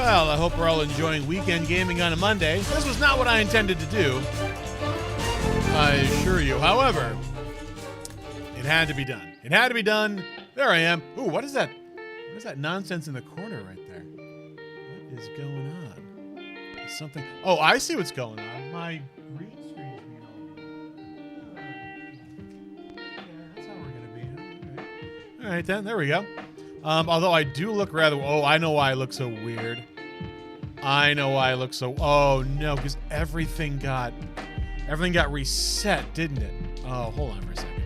Well, I hope we're all enjoying weekend gaming on a Monday. This was not what I intended to do, I assure you. However, it had to be done. It had to be done. There I am. Ooh, what is that? What is that nonsense in the corner right there? What is going on? Is something... Oh, I see what's going on. My green screen's being on. Yeah, that's how we're going to be. Okay. All right, then. There we go. Although I do look rather... Oh, I know why I look so weird. I know why I look so... Oh, no, because everything got reset, didn't it? Oh, hold on for a second.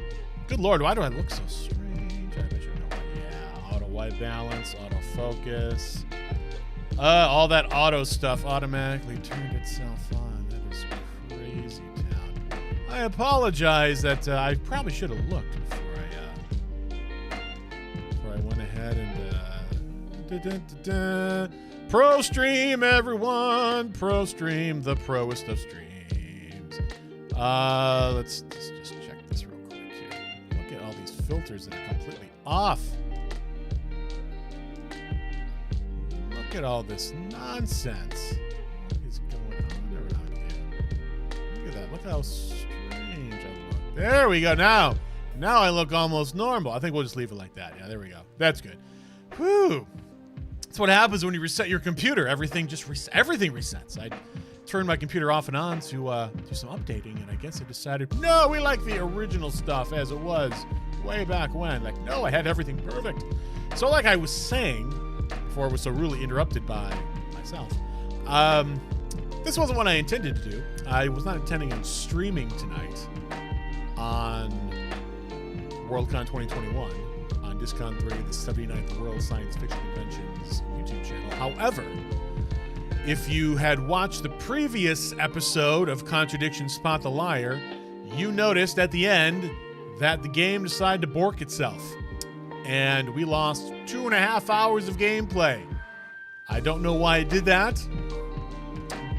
Good Lord, why do I look so strange? I bet you know why. Yeah, auto white balance, auto focus. All that auto stuff automatically turned itself on. That is crazy town. I apologize that I probably should have looked before I went ahead and Pro stream, everyone. Pro stream, the proest of streams. Let's just check this real quick here. Look at all these filters that are completely off. Look at all this nonsense. What is going on around here? Look at that. Look how strange I look. There we go. Now I look almost normal. I think we'll just leave it like that. Yeah, there we go. That's good. Whew. That's what happens when you reset your computer. Everything resets. I turned my computer off and on to do some updating, and I guess I decided, no, we like the original stuff as it was way back when. Like, no, I had everything perfect. So like I was saying before I was so rudely interrupted by myself, this wasn't what I intended to do. I was not intending on streaming tonight on Worldcon 2021 on Discon 3, the 79th World Science Fiction Convention's YouTube channel. However, if you had watched the previous episode of Contradiction Spot the Liar, you noticed at the end that the game decided to bork itself. And we lost 2.5 hours of gameplay. I don't know why it did that,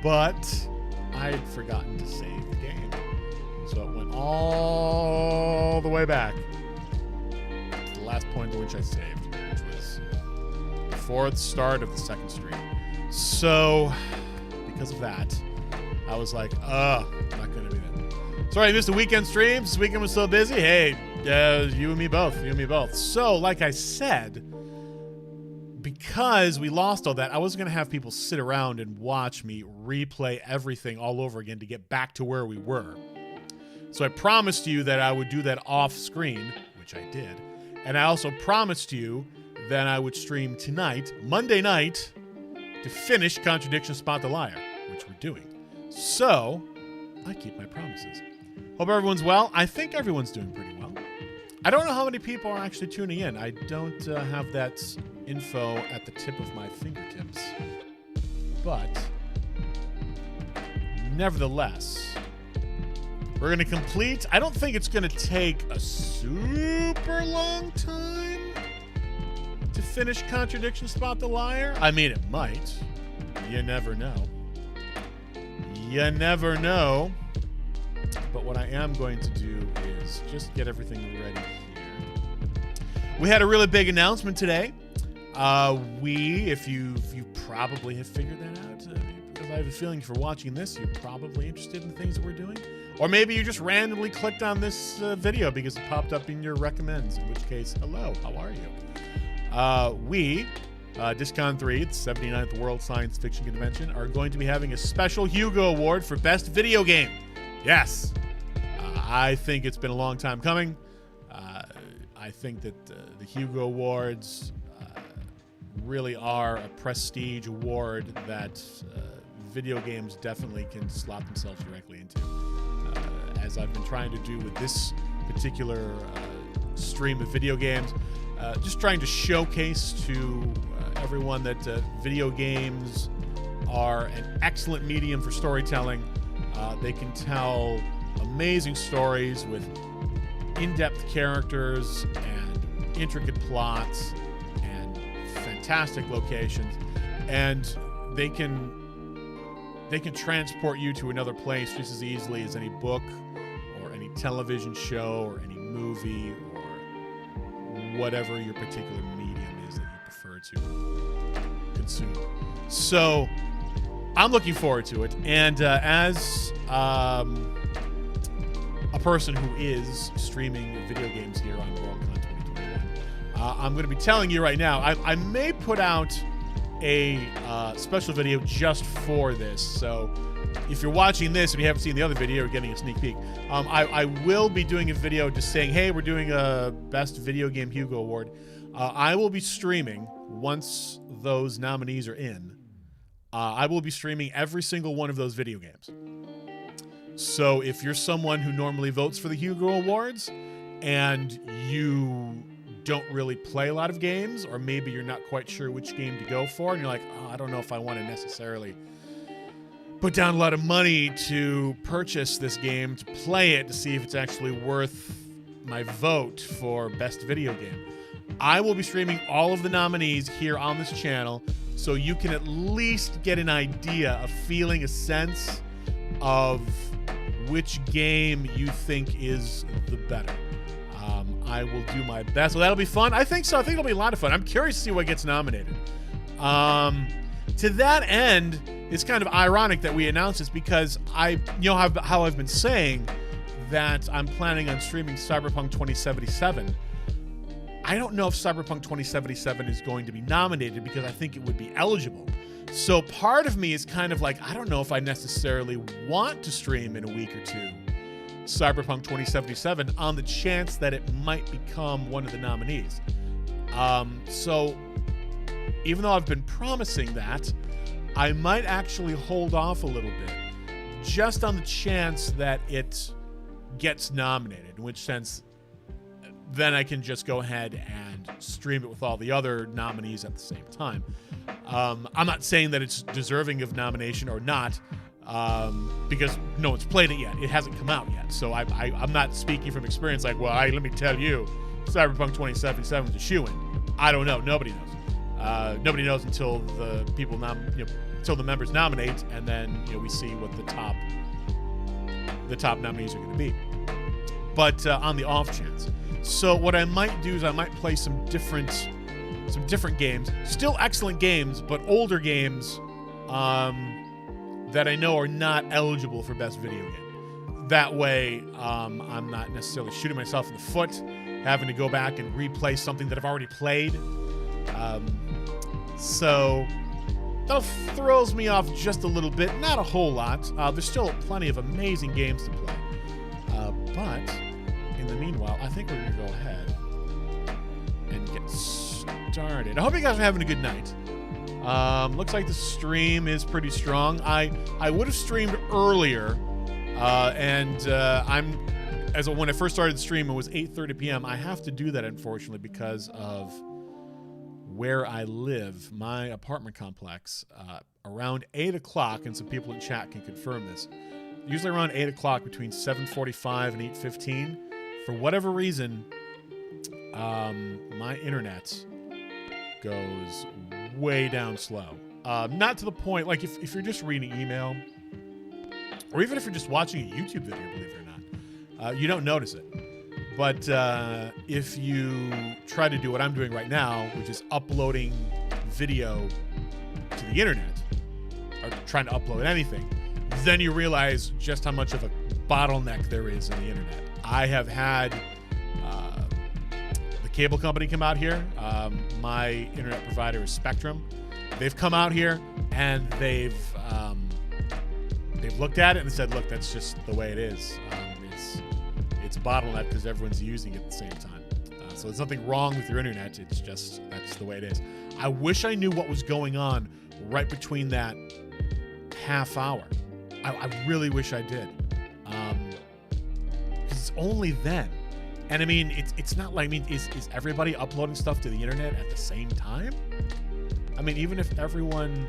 but I had forgotten to save the game. So it went all the way back to the last point at which I saved, which was before the start of the second stream. So, because of that, I was like, not going to be that. Sorry, I missed the weekend streams. This weekend was so busy. Hey, you and me both. So, like I said, because we lost all that, I wasn't going to have people sit around and watch me replay everything all over again to get back to where we were. So I promised you that I would do that off screen, which I did. And I also promised you that I would stream tonight, Monday night, to finish Contradiction Spot the Liar, which we're doing. So, I keep my promises. Hope everyone's well. I think everyone's doing pretty well. I don't know how many people are actually tuning in. I don't have that info at the tip of my fingertips. But, nevertheless, we're going to complete... I don't think it's going to take a super long time to finish Contradiction Spot the Liar. I mean, it might. You never know. You never know. But what I am going to do is just get everything ready here. We had a really big announcement today. If you probably have figured that out, because I have a feeling for watching this, you're probably interested in the things that we're doing. Or maybe you just randomly clicked on this video because it popped up in your recommends, in which case, hello, how are you? Discon 3, the 79th World Science Fiction Convention, are going to be having a special Hugo Award for Best Video Game. Yes. I think it's been a long time coming. I think that the Hugo Awards really are a prestige award that video games definitely can slot themselves directly into. As I've been trying to do with this particular stream of video games, just trying to showcase to everyone that video games are an excellent medium for storytelling. They can tell amazing stories with in-depth characters and intricate plots and fantastic locations, and they can transport you to another place just as easily as any book or any television show or any movie or whatever your particular medium is that you prefer to consume. So I'm looking forward to it. And as a person who is streaming video games here on Worldcon 2021, I'm going to be telling you right now, I may put out a special video just for this. So if you're watching this and you haven't seen the other video, you're getting a sneak peek. I will be doing a video just saying, hey, we're doing a Best Video Game Hugo Award. I will be streaming once those nominees are in. I will be streaming every single one of those video games. So if you're someone who normally votes for the Hugo Awards and you don't really play a lot of games, or maybe you're not quite sure which game to go for, and you're like, oh, I don't know if I want to necessarily put down a lot of money to purchase this game, to play it, to see if it's actually worth my vote for Best Video Game. I will be streaming all of the nominees here on this channel, so you can at least get an idea, a feeling, a sense of which game you think is the better. I will do my best. So that'll be fun. I think so. I think it'll be a lot of fun. I'm curious to see what gets nominated. To that end, it's kind of ironic that we announced this, because how I've been saying that I'm planning on streaming Cyberpunk 2077. I don't know if Cyberpunk 2077 is going to be nominated, because I think it would be eligible. So part of me is kind of like, I don't know if I necessarily want to stream in a week or two Cyberpunk 2077 on the chance that it might become one of the nominees. So even though I've been promising that, I might actually hold off a little bit just on the chance that it gets nominated, in which sense then I can just go ahead and stream it with all the other nominees at the same time. I'm not saying that it's deserving of nomination or not, because no one's played it yet. It hasn't come out yet. So I'm not speaking from experience like, well, let me tell you, Cyberpunk 2077 is a shoo-in. I don't know. Nobody knows. Nobody knows until the people until the members nominate, and then we see what the top nominees are going to be. But on the off chance, so what I might do is I might play some different games, still excellent games, but older games that I know are not eligible for Best Video Game. That way, I'm not necessarily shooting myself in the foot, having to go back and replay something that I've already played. So that throws me off just a little bit, not a whole lot. There's still plenty of amazing games to play. But in the meanwhile, I think we're going to go ahead and get started. I hope you guys are having a good night. Looks like the stream is pretty strong. I would have streamed earlier, and when I first started the stream, it was 8:30 p.m. I have to do that, unfortunately, because of where I live. My apartment complex, around 8 o'clock, and some people in chat can confirm this, usually around 8 o'clock, between 7:45 and 8:15, for whatever reason, my internet goes way down slow. Not to the point, like if you're just reading email, or even if you're just watching a YouTube video, believe it or not, you don't notice it. But if you try to do what I'm doing right now, which is uploading video to the internet, or trying to upload anything, then you realize just how much of a bottleneck there is in the internet. I have had the cable company come out here. My internet provider is Spectrum. They've come out here and they've looked at it and said, look, that's just the way it is. It's a bottleneck because everyone's using it at the same time. So there's nothing wrong with your internet. It's just, that's the way it is. I wish I knew what was going on right between that half hour. I really wish I did. Because it's only then. And I mean, it's not like, is everybody uploading stuff to the internet at the same time? I mean, even if everyone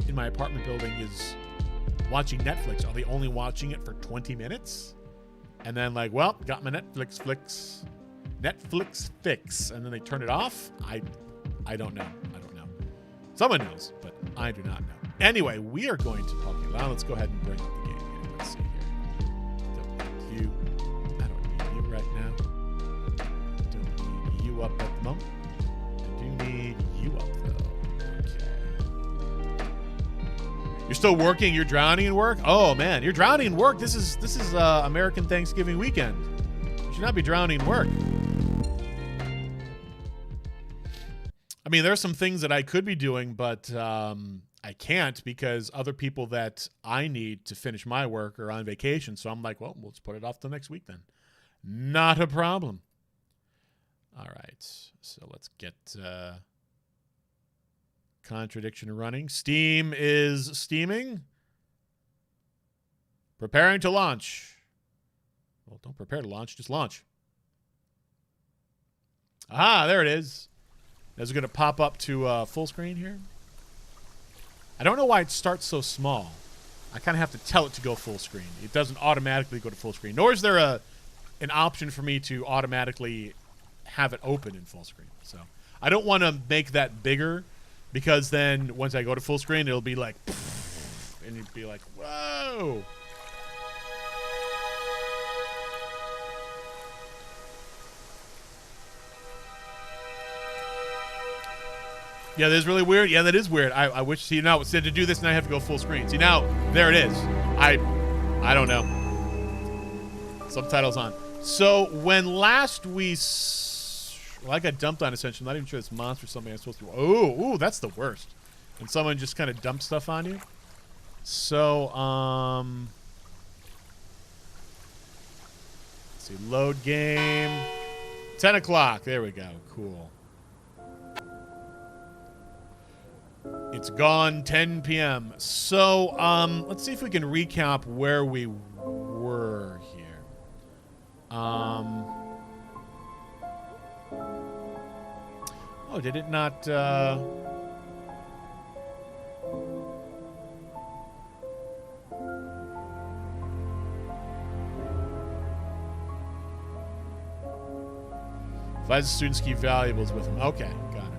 in my apartment building is watching Netflix, are they only watching it for 20 minutes? And then like, well, got my Netflix fix, and then they turn it off? I don't know. I don't know. Someone knows, but I do not know. Anyway, we are going to Pokemon. Let's go ahead and bring up the game here. Let's see here. Don't need you. I don't need you right now. Don't need you up at the moment. I do need you up though. Okay. You're still working. You're drowning in work. Oh man, you're drowning in work. This is American Thanksgiving weekend. You should not be drowning in work. I mean, there are some things that I could be doing, but I can't because other people that I need to finish my work are on vacation. So I'm like, well, let's put it off till next week then. Not a problem. All right, so let's get Contradiction running. Steam is steaming. Preparing to launch. Well, don't prepare to launch, just launch. Aha, there it is. Is it going to pop up to full screen here? I don't know why it starts so small. I kind of have to tell it to go full screen. It doesn't automatically go to full screen. Nor is there an option for me to automatically have it open in full screen. So I don't want to make that bigger because then once I go to full screen, it'll be like, and you'd be like, whoa. Yeah, that is really weird. Yeah, that is weird. I wish, see, now it said to do this and I have to go full screen. See, now, there it is. I don't know. Subtitles on. So, when last well, I got dumped on, essentially. I'm not even sure this monster is something I'm supposed to... Ooh, that's the worst. When someone just kind of dumps stuff on you. So, let's see. Load game. 10 o'clock. There we go. Cool. It's gone 10 p.m. So, let's see if we can recap where we were here. Oh, did it not, advise the students keep valuables with them. Okay, got it.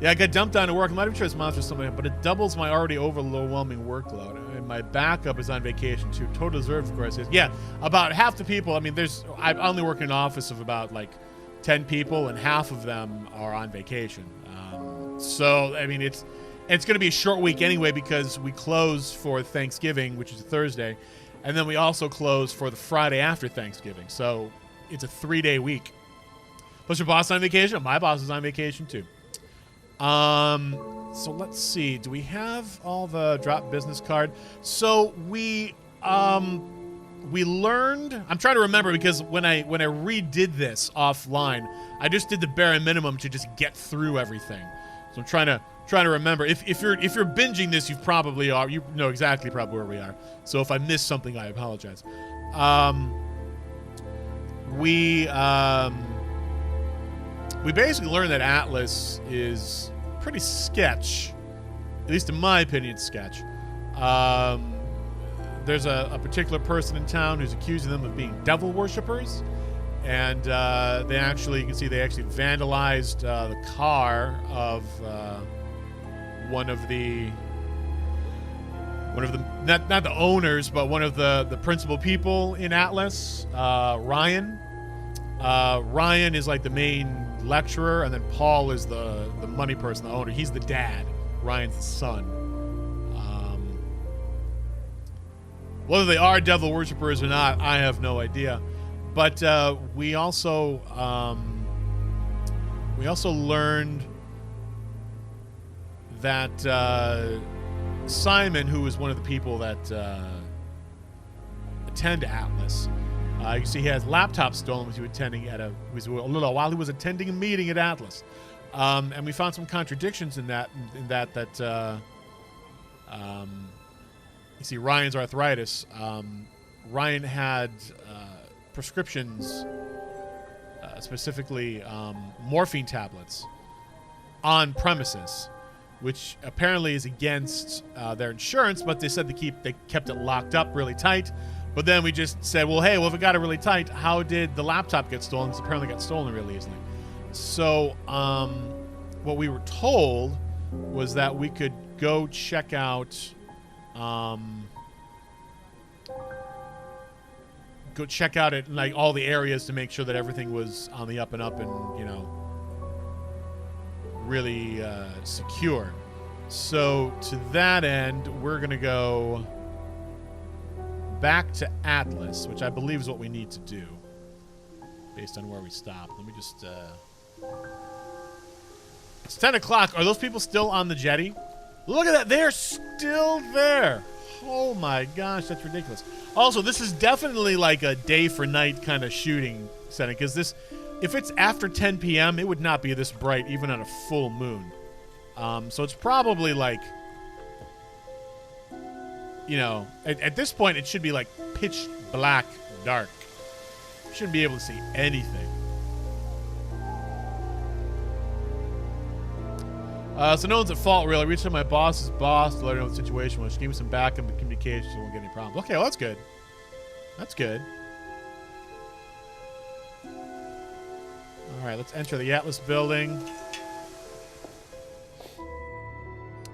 Yeah, I got dumped on at work. I'm not even sure it's monster or something, but it doubles my already overwhelming workload. And my backup is on vacation too. Total reserve, of course, is. Yeah, about half the people. I mean, I only work in an office of about like 10 people, and half of them are on vacation. So, I mean, it's going to be a short week anyway because we close for Thanksgiving, which is a Thursday, and then we also close for the Friday after Thanksgiving. So it's a 3-day week. Plus your boss is on vacation. My boss is on vacation too. So let's see. Do we have all the drop business card? So we learned. I'm trying to remember because when I redid this offline, I just did the bare minimum to just get through everything. So I'm trying to remember. If you're binging this, you probably are. You know exactly probably where we are. So if I missed something, I apologize. We basically learned that Atlas is pretty sketch, at least in my opinion, sketch. There's a particular person in town who's accusing them of being devil worshippers, and they actually, you can see they actually vandalized the car of one of the not the owners, but one of the principal people in Atlas, Ryan. Ryan is like the main lecturer, and then Paul is the money person, the owner. He's the dad. Ryan's the son. Whether they are devil worshippers or not, I have no idea. But we also learned that Simon, who was one of the people that attend Atlas, you can see he has laptop stolen while he was attending a meeting at Atlas, and we found some contradictions in that. You see Ryan's arthritis. Ryan had prescriptions, specifically morphine tablets, on premises, which apparently is against their insurance. But they said they kept it locked up really tight. But then we just said, well, hey, if it got it really tight, how did the laptop get stolen? Because apparently it got stolen really easily. So what we were told was that we could go check out it in like all the areas to make sure that everything was on the up and up and, really secure. So to that end, we're going to go back to Atlas, which I believe is what we need to do based on where we stopped. Let me just... It's 10 o'clock. Are those people still on the jetty? Look at that. They're still there. Oh my gosh, that's ridiculous. Also, this is definitely like a day for night kind of shooting setting, because this, if it's after 10 p.m., it would not be this bright even on a full moon. So it's probably like, you know, at this point, it should be like pitch black dark. You shouldn't be able to see anything. So no one's at fault, really. I reached out to my boss's boss to let her know the situation was. She gave me some backup and communication so we won't get any problems. Okay, well, that's good. That's good. All right, let's enter the Atlas building.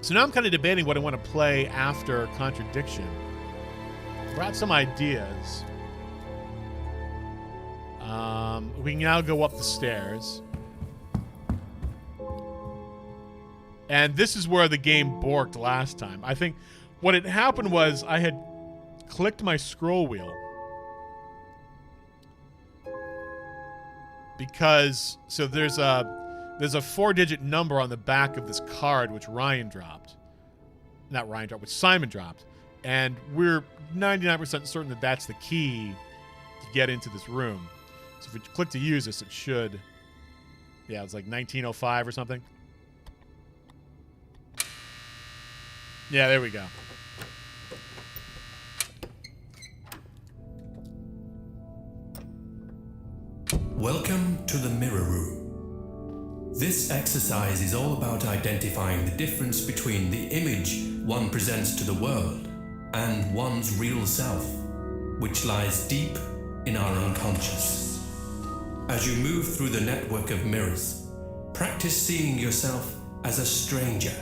So now I'm kind of debating what I want to play after Contradiction. I brought some ideas. We can now go up the stairs. And this is where the game borked last time. I think what had happened was I had clicked my scroll wheel. Because, so there's a 4-digit number on the back of this card which Ryan dropped. Not Ryan dropped, which Simon dropped. And we're 99% certain that that's the key to get into this room. So if we click to use this, it should... Yeah, it's like 1905 or something. Yeah, there we go. Welcome to the Mirror Room. This exercise is all about identifying the difference between the image one presents to the world and one's real self, which lies deep in our unconscious. As you move through the network of mirrors, practice seeing yourself as a stranger.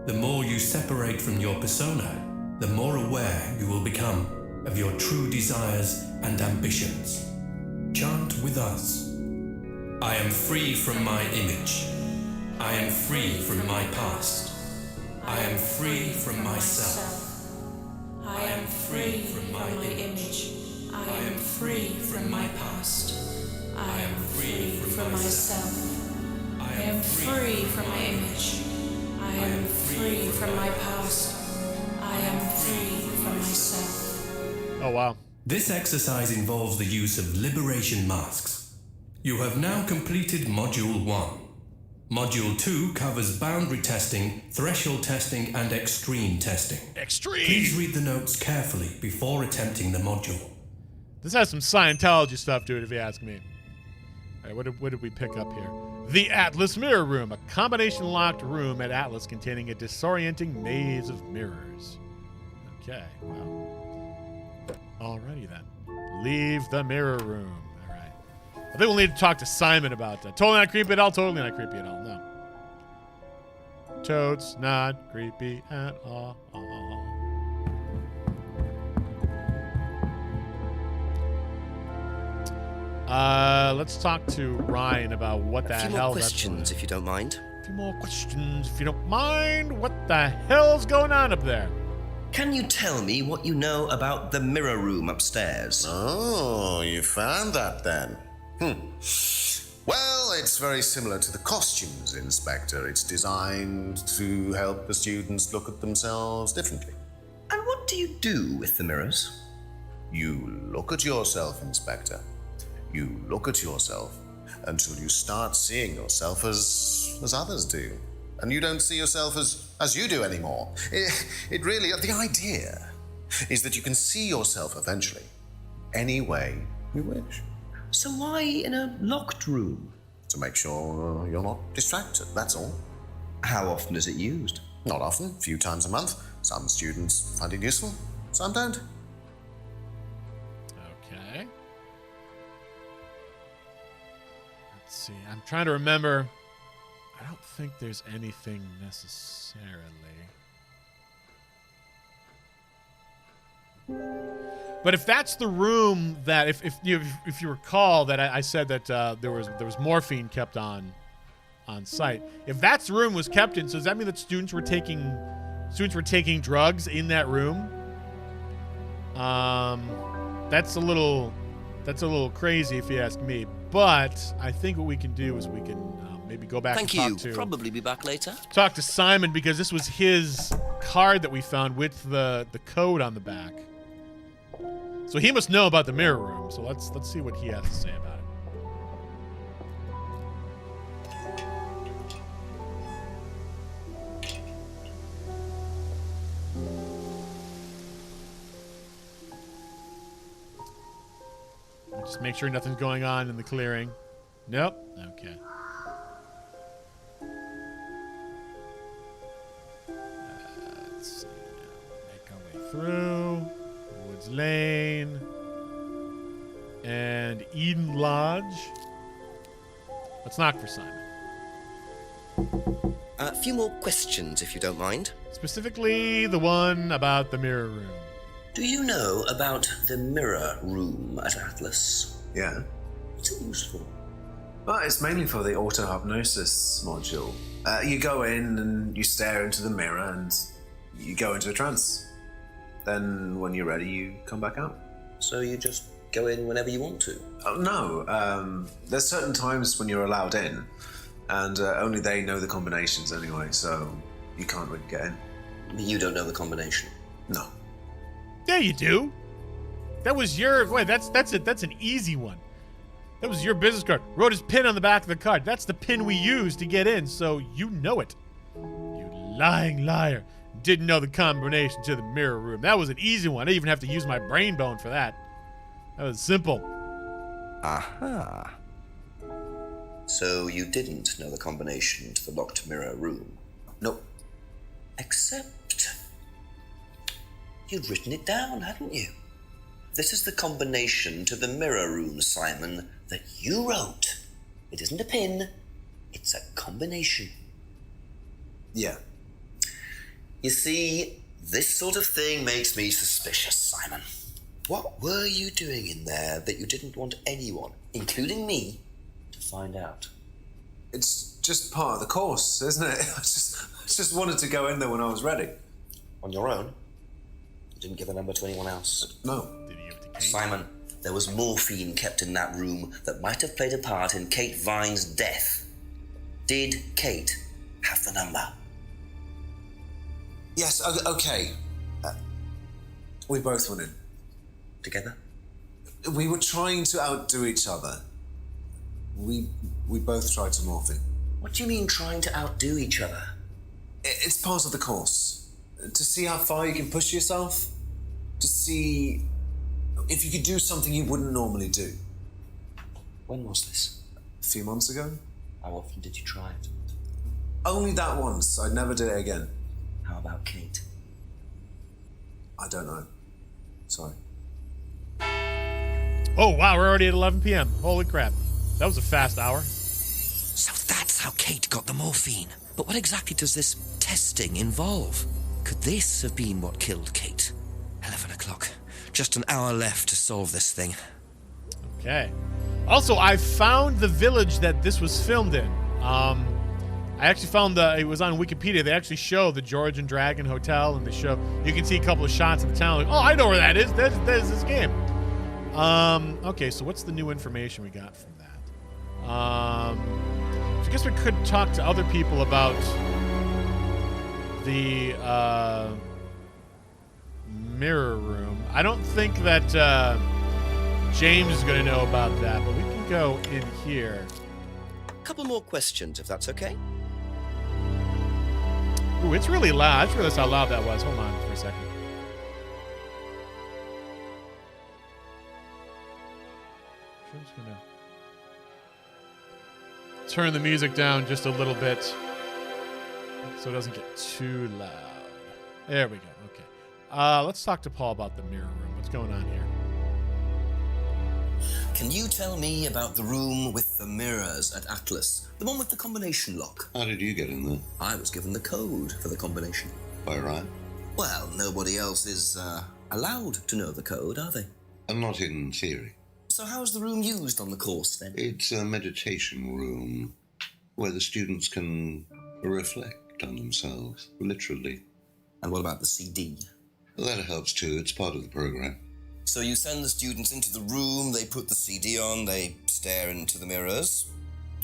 The more you separate from your persona, the more aware you will become of your true desires and ambitions. Chant with us. I am free from my image. I am free from my past. I am free from myself. I am free from my image. I am free from my past. I am free from myself. I am free from my image. I am free from my past. I am free from myself. Oh, wow. This exercise involves the use of liberation masks. You have now completed Module 1. Module 2 covers boundary testing, threshold testing, and extreme testing. Extreme! Please read the notes carefully before attempting the module. This has some Scientology stuff to it, if you ask me. All right, what did we pick up here? The Atlas Mirror Room, a combination-locked room at Atlas containing a disorienting maze of mirrors. Okay, well. Alrighty then. Leave the mirror room. All right. I think we'll need to talk to Simon about that. Totally not creepy at all. Totally not creepy at all. No. Totes not creepy at all. Let's talk to Ryan about what the hell. A few more questions, if you don't mind. A few more questions, if you don't mind. What the hell's going on up there? Can you tell me what you know about the mirror room upstairs? Oh, you found that then? Well, it's very similar to the costumes, Inspector. It's designed to help the students look at themselves differently. And what do you do with the mirrors? You look at yourself, Inspector. You look at yourself until you start seeing yourself as others do. And you don't see yourself as you do anymore. It really, the idea is that you can see yourself eventually any way you wish. So why in a locked room? To make sure you're not distracted, that's all. How often is it used? Not often, a few times a month. Some students find it useful, some don't. Okay. Let's see. I'm trying to remember. I don't think there's anything necessarily. But if that's the room that, if you recall that I said that there was morphine kept on on site. If that's the room was kept in, so does that mean that students were taking drugs in that room? That's a little crazy if you ask me. But I think what we can do is we can maybe go back and talk to... Probably be back later. Talk to Simon, because this was his card that we found with the code on the back. So he must know about the mirror room. So let's see what he has to say about it. Just make sure nothing's going on in the clearing. Nope. Okay. Let's see now. Make our way through Woods Lane and Eden Lodge. Let's knock for Simon. A few more questions, if you don't mind. Specifically, the one about the mirror room. Do you know about the mirror room at Atlas? Yeah. What's it used for? Well, it's mainly for the auto-hypnosis module. You go in and you stare into the mirror and you go into a trance. Then when you're ready, you come back out. So you just go in whenever you want to? Oh, no. There's certain times when you're allowed in, and only they know the combinations anyway, so you can't really get in. You don't know the combination? No. Yeah, you do. That was your... Wait, that's it. That's an easy one. That was your business card. Wrote his pin on the back of the card. That's the pin we used to get in, so you know it. You lying liar. Didn't know the combination to the mirror room. That was an easy one. I didn't even have to use my brain bone for that. That was simple. Aha. So you didn't know the combination to the locked mirror room? Nope. Except... you'd written it down, hadn't you? This is the combination to the mirror room, Simon, that you wrote. It isn't a pin, it's a combination. Yeah. You see, this sort of thing makes me suspicious, Simon. What were you doing in there that you didn't want anyone, including me, to find out? It's just part of the course, isn't it? I just wanted to go in there when I was ready. On your own? You didn't give the number to anyone else? No. Did he give it to Kate? Simon, there was morphine kept in that room that might have played a part in Kate Vine's death. Did Kate have the number? Yes, okay. We both went in. Together? We were trying to outdo each other. We both tried to morph in. What do you mean trying to outdo each other? It's part of the course. To see how far you can push yourself. To see if you could do something you wouldn't normally do. When was this? A few months ago. How often did you try it? Only that once. I'd never do it again. How about Kate? I don't know. Sorry. Oh, wow, we're already at 11 p.m. Holy crap. That was a fast hour. So that's how Kate got the morphine. But what exactly does this testing involve? Could this have been what killed Kate? 11 o'clock. Just an hour left to solve this thing. Okay. Also, I found the village that this was filmed in. I actually found it was on Wikipedia. They actually show the George and Dragon Hotel, and you can see a couple of shots of the town. Like, oh, I know where that is. There's this game. Okay, so what's the new information we got from that? So I guess we could talk to other people about the mirror room. I don't think that James is going to know about that, but we can go in here. A couple more questions, if that's okay. Ooh, it's really loud. I just realized how loud that was. Hold on for a second. I'm just going to turn the music down just a little bit so it doesn't get too loud. There we go. Okay. Let's talk to Paul about the mirror room. What's going on here? Can you tell me about the room with the mirrors at Atlas? The one with the combination lock? How did you get in there? I was given the code for the combination. By right? Well, nobody else is allowed to know the code, are they? And not in theory. So how's the room used on the course, then? It's a meditation room. where the students can reflect on themselves, literally. And what about the CD? That helps too. It's part of the program. So you send the students into the room, they put the CD on, they stare into the mirrors.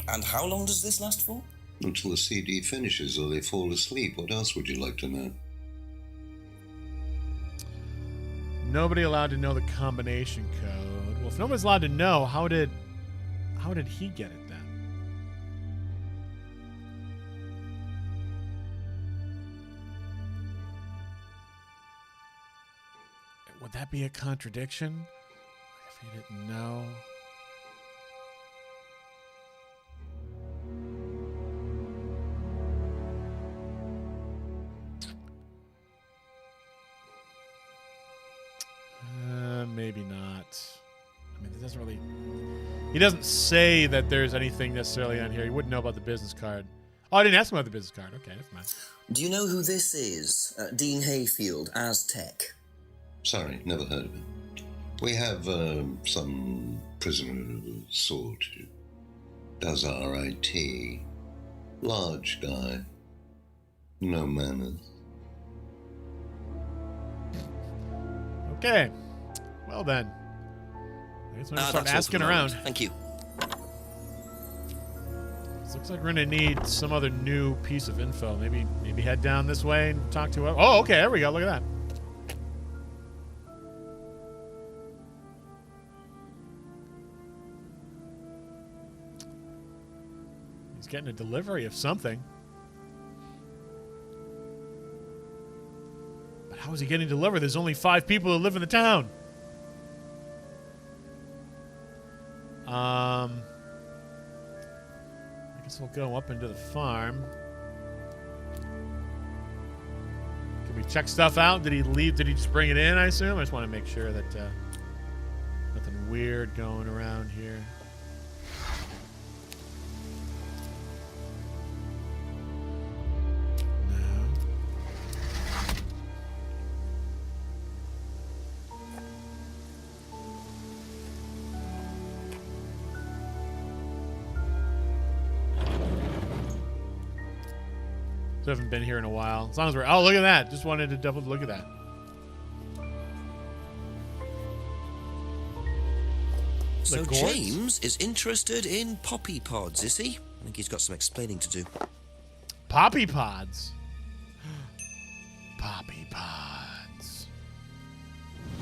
And how long does this last for? Until the CD finishes or they fall asleep. What else would you like to know? Nobody allowed to know the combination code. Well, if nobody's allowed to know, how did he get it then? Would that be a contradiction? If he didn't know. Maybe not. I mean, it doesn't really... He doesn't say that there's anything necessarily on here. He wouldn't know about the business card. Oh, I didn't ask him about the business card. Okay, never mind. Do you know who this is? Dean Hayfield, Aztec. Sorry, never heard of him. We have some prisoner of a sort who does our IT. Large guy. No manners. Okay. Well then. I guess we're gonna start asking around. Thank you. This looks like we're gonna need some other new piece of info. Maybe head down this way and talk to her. Oh, okay, there we go. Look at that. He's getting a delivery of something. But how is he getting delivered? There's only 5 people that live in the town. I guess we'll go up into the farm. Can we check stuff out? Did he leave? Did he just bring it in, I assume? I just want to make sure that nothing weird going around here. So I haven't been here in a while. As long as we're... Oh, look at that. Just wanted to double look at that. So James is interested in poppy pods, is he? I think he's got some explaining to do. Poppy pods. Poppy pods.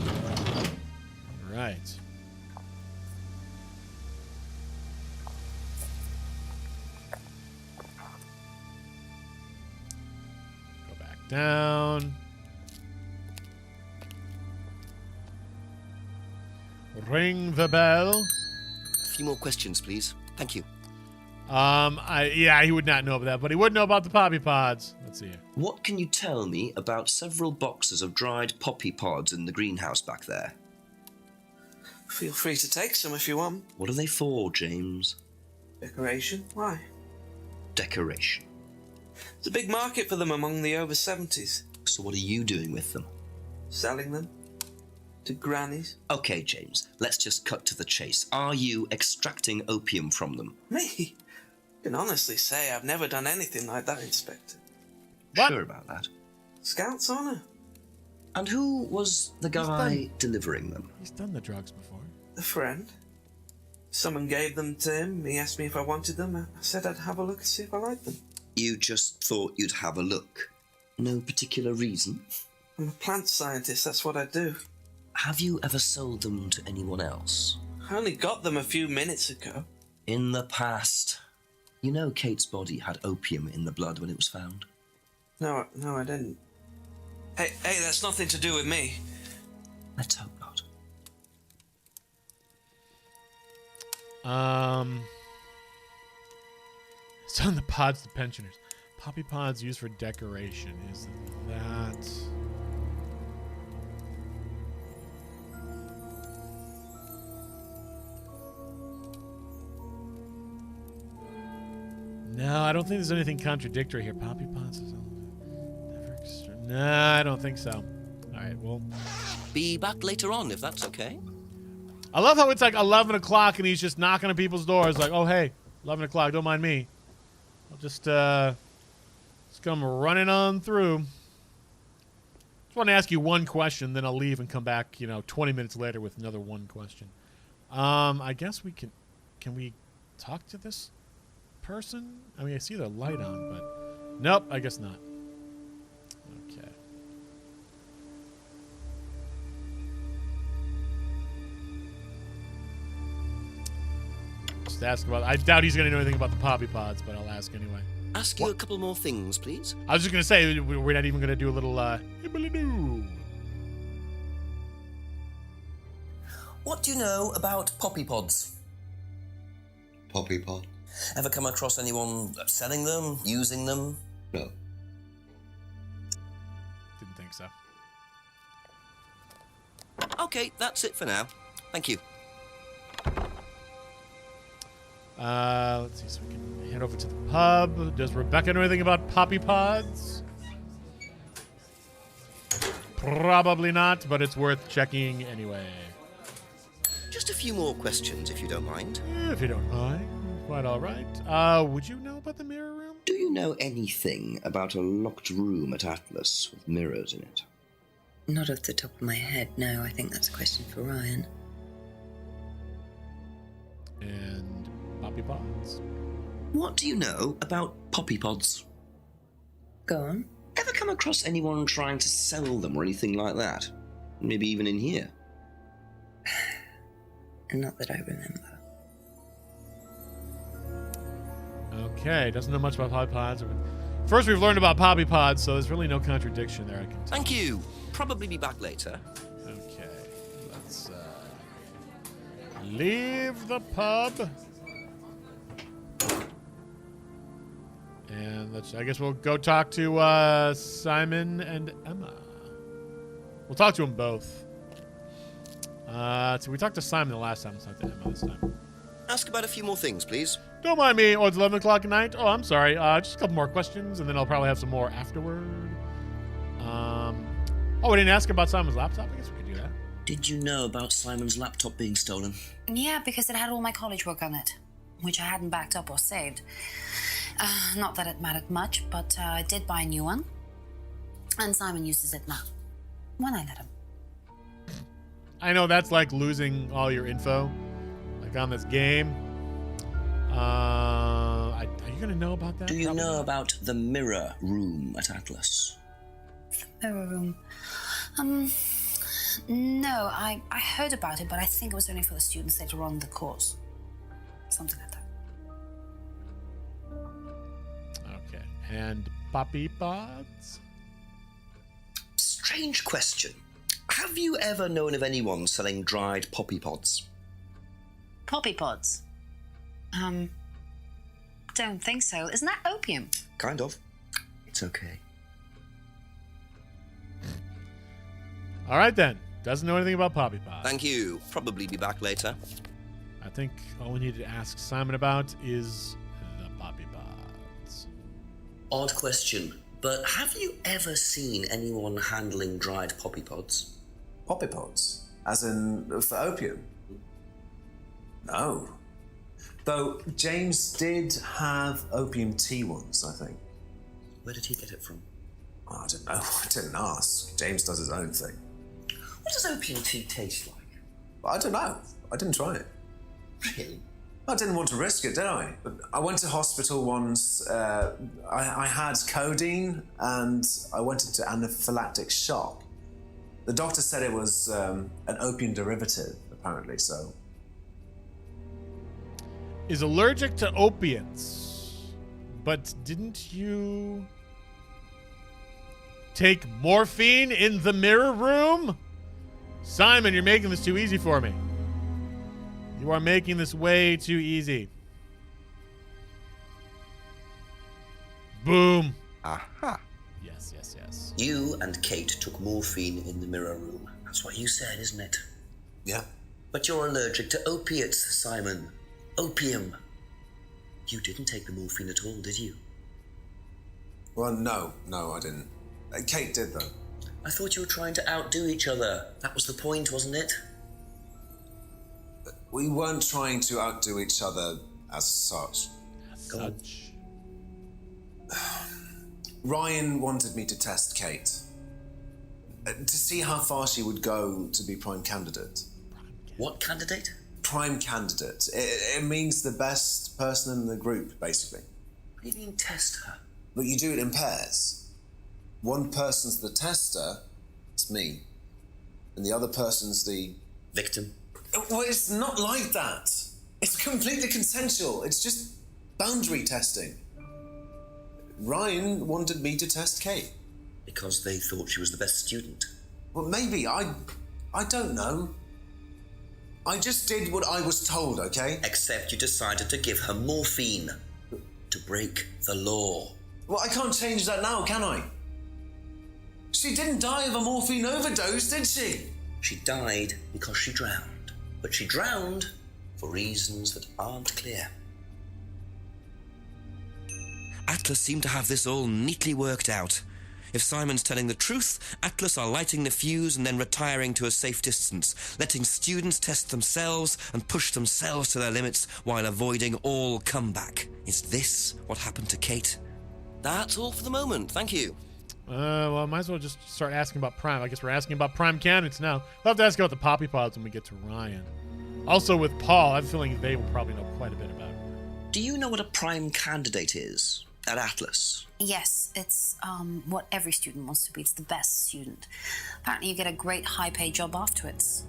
All right. Down. Ring the bell. A few more questions, please. Thank you. Yeah, he would not know about that, but he would know about the poppy pods. Let's see here. What can you tell me about several boxes of dried poppy pods in the greenhouse back there? Feel free to take some if you want. What are they for, James? Decoration? Why? Decoration. There's a big market for them among the over 70s. So what are you doing with them? Selling them to grannies. Okay, James, let's just cut to the chase. Are you extracting opium from them? Me? I can honestly say I've never done anything like that, Inspector. What? Sure about that? Scout's honour. And who was the guy delivering them? He's done the drugs before. A friend. Someone gave them to him. He asked me if I wanted them. I said I'd have a look and see if I liked them. You just thought you'd have a look? No particular reason? I'm a plant scientist, that's what I do. Have you ever sold them to anyone else? I only got them a few minutes ago. In the past. You know Kate's body had opium in the blood when it was found? No, I didn't. Hey, that's nothing to do with me. Let's hope not. It's on the pods to pensioners. Poppy pods used for decoration. Is that... No, I don't think there's anything contradictory here. Poppy pods is never extra. No, I don't think so. All right, well... Be back later on, if that's okay. I love how it's like 11 o'clock and he's just knocking on people's doors like, oh, hey, 11 o'clock, don't mind me. I'll just come running on through. Just want to ask you one question, then I'll leave and come back, 20 minutes later with another one question. I guess we can we talk to this person? I mean, I see their light on, but nope, I guess not. Okay. Just ask about, I doubt he's going to know anything about the poppy pods, but I'll ask anyway. Ask you a couple more things, please. I was just going to say, we're not even going to do a little, hibbly-doo. What do you know about poppy pods? Poppy pod? Ever come across anyone selling them, using them? No. Didn't think so. Okay, that's it for now. Thank you. Let's see, so we can head over to the pub. Does Rebecca know anything about poppy pods? Probably not, but it's worth checking anyway. Just a few more questions, if you don't mind. If you don't mind. Quite all right. Would you know about the mirror room? Do you know anything about a locked room at Atlas with mirrors in it? Not off the top of my head, no. I think that's a question for Ryan. And poppy pods. What do you know about poppy pods? Go on. Ever come across anyone trying to sell them or anything like that? Maybe even in here? Not that I remember. Okay, doesn't know much about poppy pods. First, we've learned about poppy pods, so there's really no contradiction there, I can tell. Thank you. Probably be back later. Okay, let's leave the pub. And I guess we'll go talk to Simon and Emma. We'll talk to them both. So we talked to Simon the last time. Let's talk to Emma this time. Ask about a few more things, please. Don't mind me. Oh, it's 11 o'clock at night. Oh, I'm sorry. Just a couple more questions, and then I'll probably have some more afterward. We didn't ask about Simon's laptop. I guess we could do that. Did you know about Simon's laptop being stolen? Yeah, because it had all my college work on it, which I hadn't backed up or saved. Not that it mattered much, but I did buy a new one. And Simon uses it now. When I let him. I know that's like losing all your info, like on this game. Are you going to know about that? Do you Probably know not. about the mirror room at Atlas? The mirror room. No, I heard about it, but I think it was only for the students later on in the course. Something like that. Okay. And poppy pods? Strange question. Have you ever known of anyone selling dried poppy pods? Poppy pods? Don't think so. Isn't that opium? Kind of. It's okay. All right, then. Doesn't know anything about poppy pods. Thank you. Probably be back later. I think all we need to ask Simon about is the poppy pods. Odd question, but have you ever seen anyone handling dried poppy pods? Poppy pods? As in, for opium? No. Though James did have opium tea once, I think. Where did he get it from? Oh, I don't know. I didn't ask. James does his own thing. What does opium tea taste like? I don't know. I didn't try it. Really? I didn't want to risk it, did I? But I went to hospital once. I had codeine and I went into anaphylactic shock. The doctor said it was an opium derivative, apparently, so. Is allergic to opiates, but didn't you take morphine in the mirror room? Simon, you're making this too easy for me. You are making this way too easy. Boom. Aha. Yes, yes, yes. You and Kate took morphine in the mirror room. That's what you said, isn't it? Yeah. But you're allergic to opiates, Simon. Opium. You didn't take the morphine at all, did you? Well, no, I didn't. Kate did, though. I thought you were trying to outdo each other. That was the point, wasn't it? We weren't trying to outdo each other as such. Such. Ryan wanted me to test Kate. To see how far she would go to be prime candidate. What candidate? Prime candidate. It means the best person in the group, basically. What do you mean test her? But you do it in pairs. One person's the tester, it's me. And the other person's the... victim? Well, it's not like that. It's completely consensual. It's just boundary testing. Ryan wanted me to test Kate. Because they thought she was the best student? Well, maybe. I don't know. I just did what I was told, okay? Except you decided to give her morphine. To break the law. Well, I can't change that now, can I? She didn't die of a morphine overdose, did she? She died because she drowned. But she drowned for reasons that aren't clear. Atlas seemed to have this all neatly worked out. If Simon's telling the truth, Atlas are lighting the fuse and then retiring to a safe distance, letting students test themselves and push themselves to their limits while avoiding all comeback. Is this what happened to Kate? That's all for the moment, thank you. Well, I might as well just start asking about Prime. I guess we're asking about Prime candidates now. We'll have to ask about the Poppy Pods when we get to Ryan. Also with Paul, I have a feeling they will probably know quite a bit about it. Do you know what a prime candidate is at Atlas? Yes, it's what every student wants to be. It's the best student. Apparently you get a great high-paid job afterwards.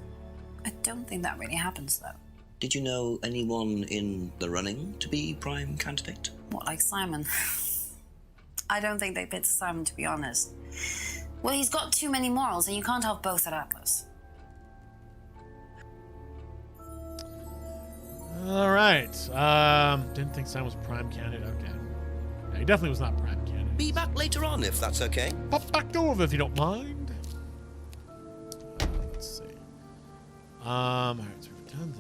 I don't think that really happens, though. Did you know anyone in the running to be prime candidate? What, like Simon? I don't think they picked Simon, to be honest. Well, he's got too many morals, and you can't have both at Atlas. All right. Didn't think Simon was prime candidate. Okay. Yeah, he definitely was not prime candidate. Be back later on, if that's okay. Pop back over if you don't mind. Let's see. All right, so we've done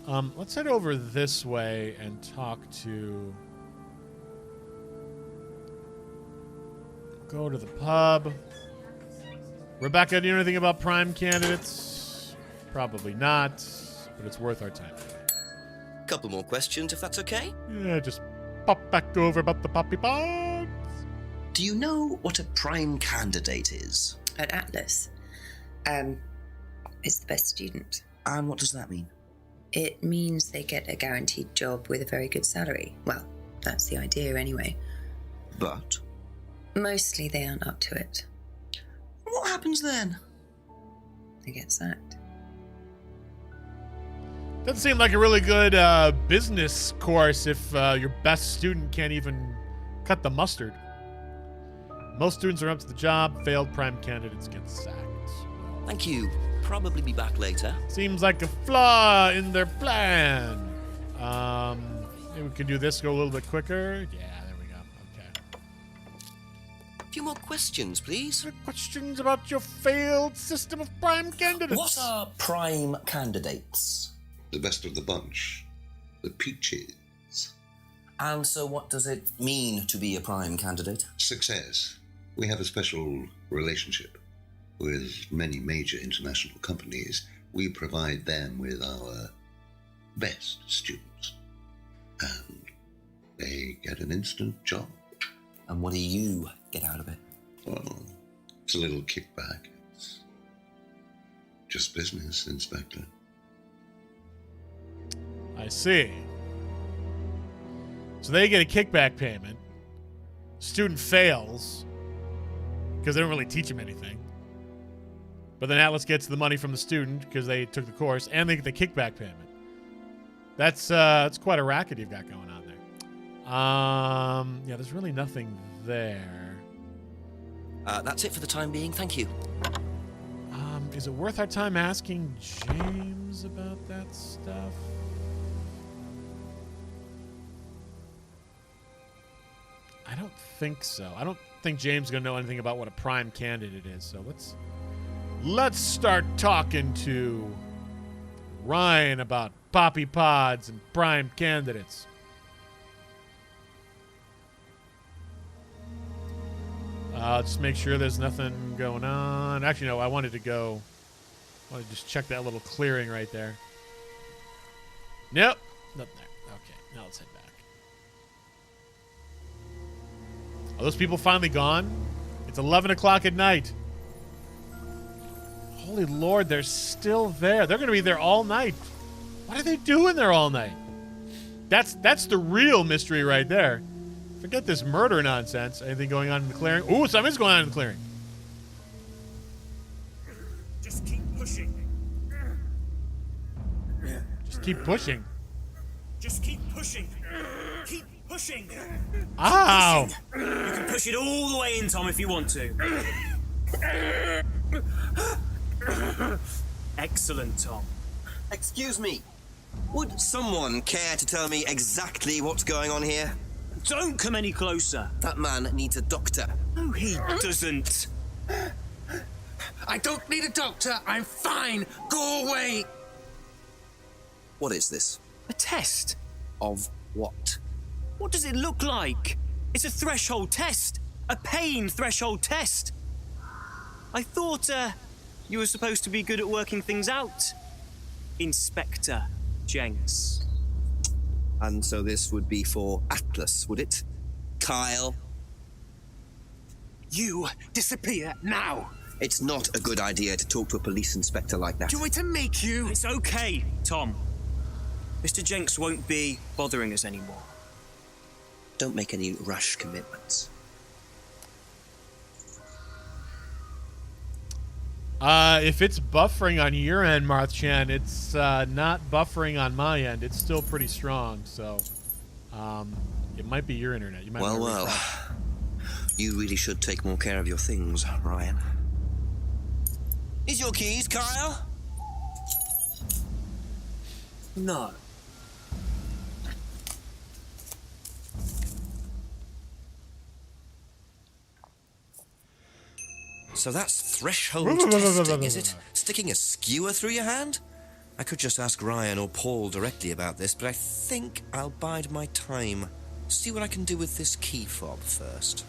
that. Let's head over this way and talk to... Go to the pub. Rebecca, do you know anything about prime candidates? Probably not, but it's worth our time. Couple more questions, if that's okay. Yeah, just pop back over about the Poppy Pods. Do you know what a prime candidate is? At Atlas, it's the best student. And what does that mean? It means they get a guaranteed job with a very good salary. Well, that's the idea anyway. But? Mostly they aren't up to it. What happens then? They get sacked. Doesn't seem like a really good business course if your best student can't even cut the mustard. Most students are up to the job. Failed prime candidates get sacked. Thank you. Probably be back later. Seems like a flaw in their plan. Maybe we can do this, go a little bit quicker. Yeah, there we go. Okay. A few more questions, please. Questions about your failed system of prime candidates. What are prime candidates? The best of the bunch. The peaches. And so what does it mean to be a prime candidate? Success. We have a special relationship with many major international companies. We provide them with our best students. And they get an instant job. And what do you get out of it? Well, it's a little kickback. It's just business, Inspector. I see. So they get a kickback payment. Student fails because they don't really teach him anything. But then Atlas gets the money from the student because they took the course, and they get the kickback payment. That's quite a racket you've got going on there. Yeah, there's really nothing there. That's it for the time being. Thank you. Is it worth our time asking James about that stuff? I don't think so. I don't think James is going to know anything about what a prime candidate is. So let's start talking to Ryan about Poppy Pods and prime candidates. Just make sure there's nothing going on. Actually, no, I wanted to just check that little clearing right there. Nope, nothing there. Okay, now let's head back. Are those people finally gone? It's 11 o'clock at night. Holy Lord, they're still there. They're going to be there all night. What are they doing there all night? That's the real mystery right there. Forget this murder nonsense. Anything going on in the clearing? Ooh, something's going on in the clearing. Just keep pushing. Just keep pushing. Just keep pushing. Keep pushing. Ow! Keep pushing. You can push it all the way in, Tom, if you want to. Excellent, Tom. Excuse me. Would someone care to tell me exactly what's going on here? Don't come any closer. That man needs a doctor. No, he doesn't. I don't need a doctor. I'm fine. Go away. What is this? A test. Of what? What does it look like? It's a threshold test. A pain threshold test. I thought, you were supposed to be good at working things out. Inspector Jenks. And so this would be for Atlas, would it? Kyle? You disappear now. It's not a good idea to talk to a police inspector like that. Do you want me to make you? It's okay, Tom. Mr. Jenks won't be bothering us anymore. Don't make any rash commitments. If it's buffering on your end, Marth-chan, it's not buffering on my end. It's still pretty strong, so it might be your internet. You might Well. You really should take more care of your things, Ryan. Is your keys, Kyle? No. So that's threshold testing, is it? Sticking a skewer through your hand? I could just ask Ryan or Paul directly about this, but I think I'll bide my time. See what I can do with this key fob first.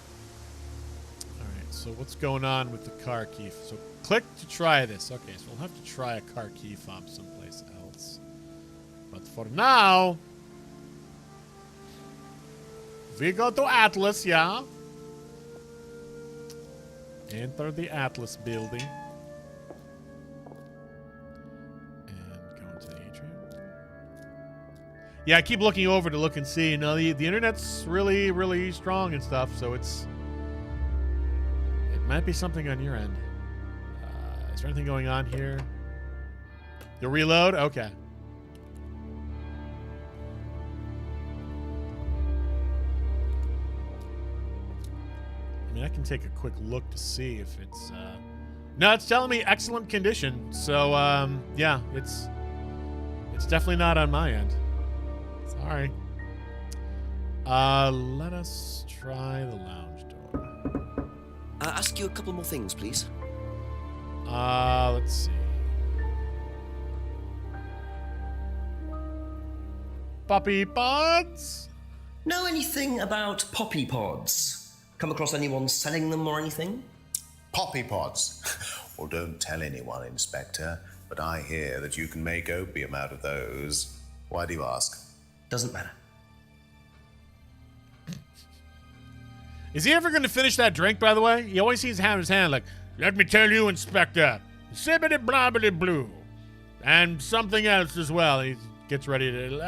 Alright, so what's going on with the car key? So click to try this. Okay, so we'll have to try a car key fob someplace else. But for now, we go to Atlas, yeah? Enter the Atlas building. And go into the atrium. Yeah, I keep looking over to look and see. You know, the internet's really, really strong and stuff, so it might be something on your end. Is there anything going on here? You'll reload? Okay. I mean, I can take a quick look to see if it's... No, it's telling me excellent condition. So, yeah, it's definitely not on my end. Sorry. Let us try the lounge door. Ask you a couple more things, please. Let's see. Poppy pods? Know anything about poppy pods? Come across anyone selling them or anything? Poppy pods? Well, don't tell anyone, Inspector, but I hear that you can make opium out of those. Why do you ask? Doesn't matter. Is he ever going to finish that drink, by the way? He always seems to have his hand like, let me tell you, Inspector, sibbity blobbity blue. And something else as well. He gets ready to...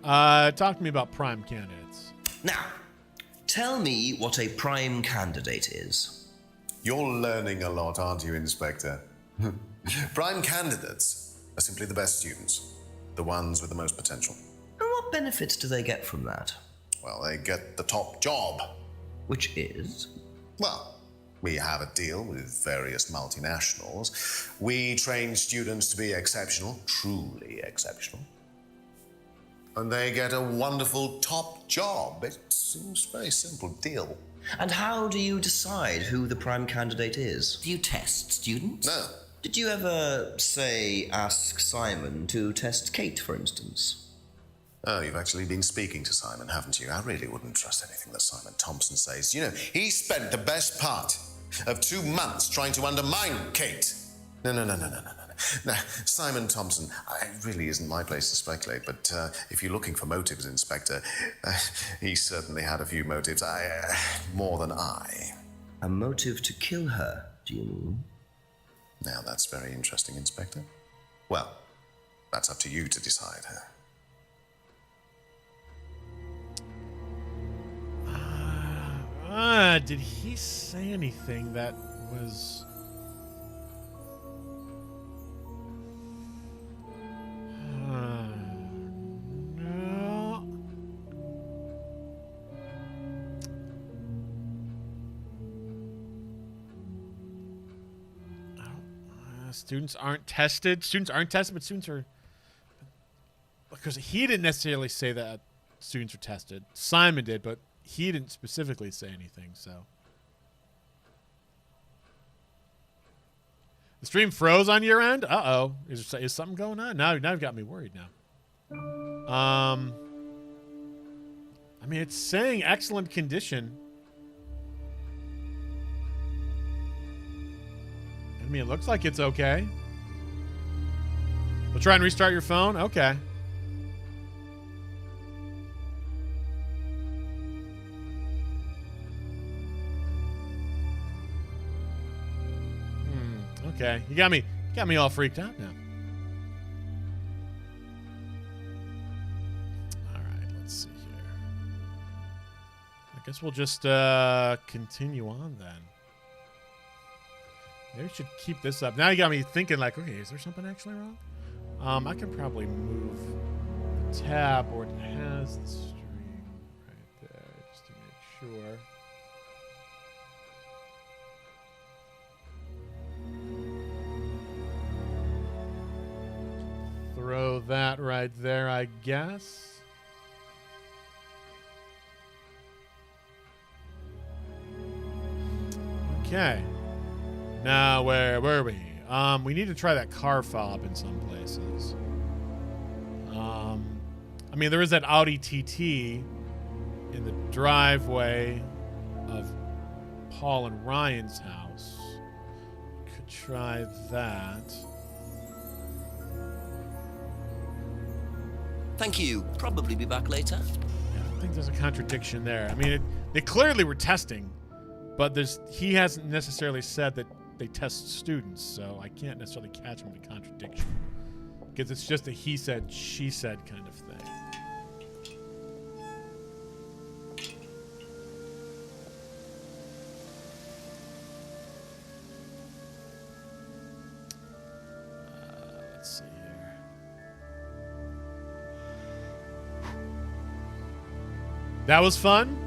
Talk to me about prime candidates. Now, tell me what a prime candidate is. You're learning a lot, aren't you, Inspector? Prime candidates are simply the best students, the ones with the most potential. And what benefits do they get from that? Well, they get the top job. Which is? Well, we have a deal with various multinationals. We train students to be exceptional, truly exceptional. And they get a wonderful top job. It seems a very simple deal. And how do you decide who the prime candidate is? Do you test students? No. Did you ever, say, ask Simon to test Kate, for instance? Oh, you've actually been speaking to Simon, haven't you? I really wouldn't trust anything that Simon Thompson says. You know, he spent the best part of 2 months trying to undermine Kate. No. Now, Simon Thompson, it really isn't my place to speculate, but if you're looking for motives, Inspector, he certainly had a few motives. More than I. A motive to kill her, do you mean? Now, that's very interesting, Inspector. Well, that's up to you to decide. Did he say anything that was... no. Students aren't tested. Students aren't tested, but students are... Because he didn't necessarily say that students are tested. Simon did, but he didn't specifically say anything, so... The stream froze on your end? Uh-oh. Is something going on? Now you've got me worried now. I mean, it's saying excellent condition. I mean, it looks like it's okay. We'll try and restart your phone? Okay. Okay, you got me all freaked out now. All right, let's see here. I guess we'll just continue on then. Maybe we should keep this up. Now you got me thinking like, okay, is there something actually wrong? I can probably move the tab where it has the stream right there just to make sure. Throw that right there, I guess. Okay. Now, where were we? We need to try that car fob in some places. I mean, there is that Audi TT in the driveway of Paul and Ryan's house. Could try that. Thank you. Probably be back later. Yeah, I don't think there's a contradiction there. I mean, they clearly were testing, but he hasn't necessarily said that they test students, so I can't necessarily catch him with a contradiction. Because it's just a he said, she said kind of thing. Let's see here. That was fun.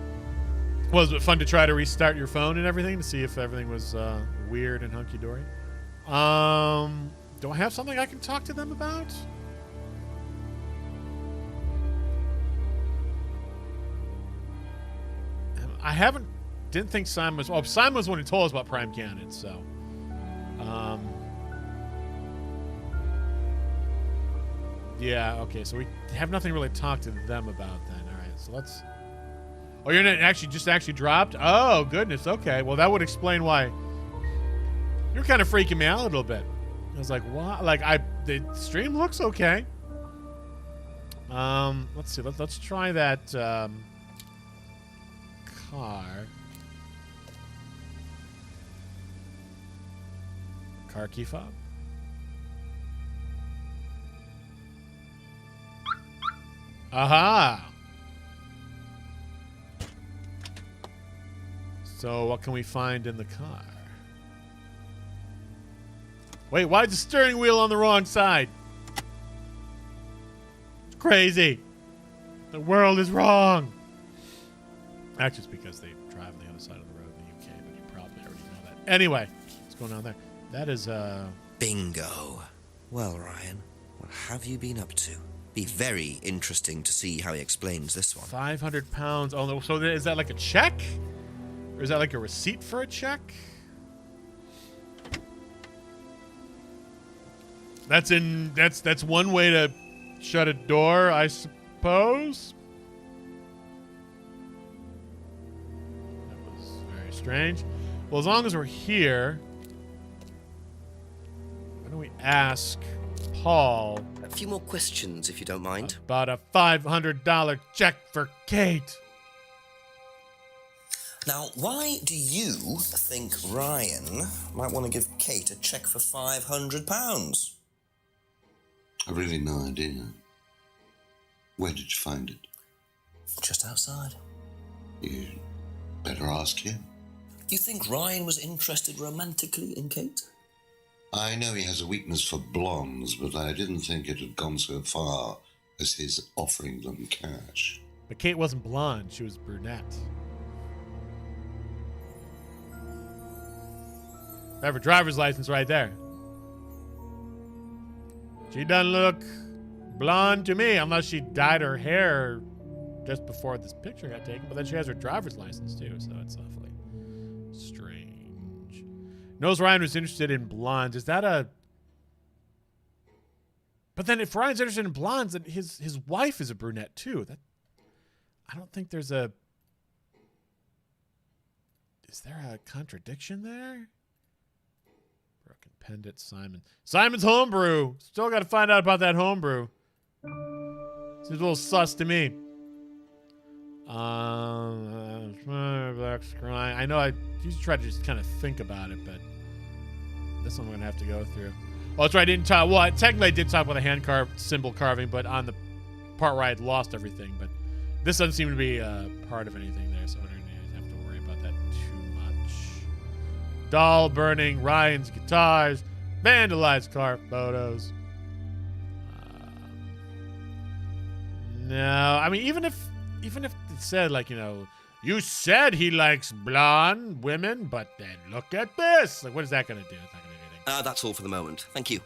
Was it fun to try to restart your phone and everything to see if everything was weird and hunky-dory? Do I have something I can talk to them about? Didn't think Simon was... Well, Simon was the one who told us about Prime Cannon, so... yeah, okay, so we have nothing really to talk to them about then. All right, so let's... Oh, your internet actually dropped? Oh, goodness, okay. Well, that would explain why... You're kind of freaking me out a little bit. I was like, what? Like, the stream looks okay. Let's see. Let's try that car. Car key fob. Aha! So what can we find in the car? Wait, why is the steering wheel on the wrong side? It's crazy. The world is wrong. Actually, it's because they drive on the other side of the road in the UK, but you probably already know that. Anyway, what's going on there? That is, Bingo. Well, Ryan, what have you been up to? Be very interesting to see how he explains this one. 500 pounds. Oh, no. So is that like a check? Or is that like a receipt for a check? That's one way to shut a door, I suppose. That was very strange. Well, as long as we're here, I don't we ask Paul A few more questions, if you don't mind. about a $500 check for Kate? Now, why do you think Ryan might want to give Kate a check for £500? I've really no idea. Where did you find it? Just outside. You better ask him. You think Ryan was interested romantically in Kate? I know he has a weakness for blondes, but I didn't think it had gone so far as his offering them cash. But Kate wasn't blonde. She was brunette. I have her driver's license right there. She doesn't look blonde to me, unless she dyed her hair just before this picture got taken. But then she has her driver's license too, so it's awfully strange. Knows Ryan was interested in blondes. Is that a... But then if Ryan's interested in blondes, then his wife is a brunette too. That... I don't think there's a... Is there a contradiction there? Broken pendant, Simon. Simon's homebrew. Still got to find out about that homebrew. Seems a little sus to me. Black scrying. I know I used to try to just kind of think about it, but this one I'm going to have to go through. Oh, that's right. I didn't talk. Well, technically I did talk about the hand carved symbol carving, but on the part where I had lost everything. But this doesn't seem to be part of anything there, so I don't have to worry about that too much. Doll burning, Ryan's guitars, vandalized car photos. No, I mean, even if it said, like, you know, you said he likes blonde women, but then look at this. Like, what is that going to do? It's not going to do anything. That's all for the moment. Thank you.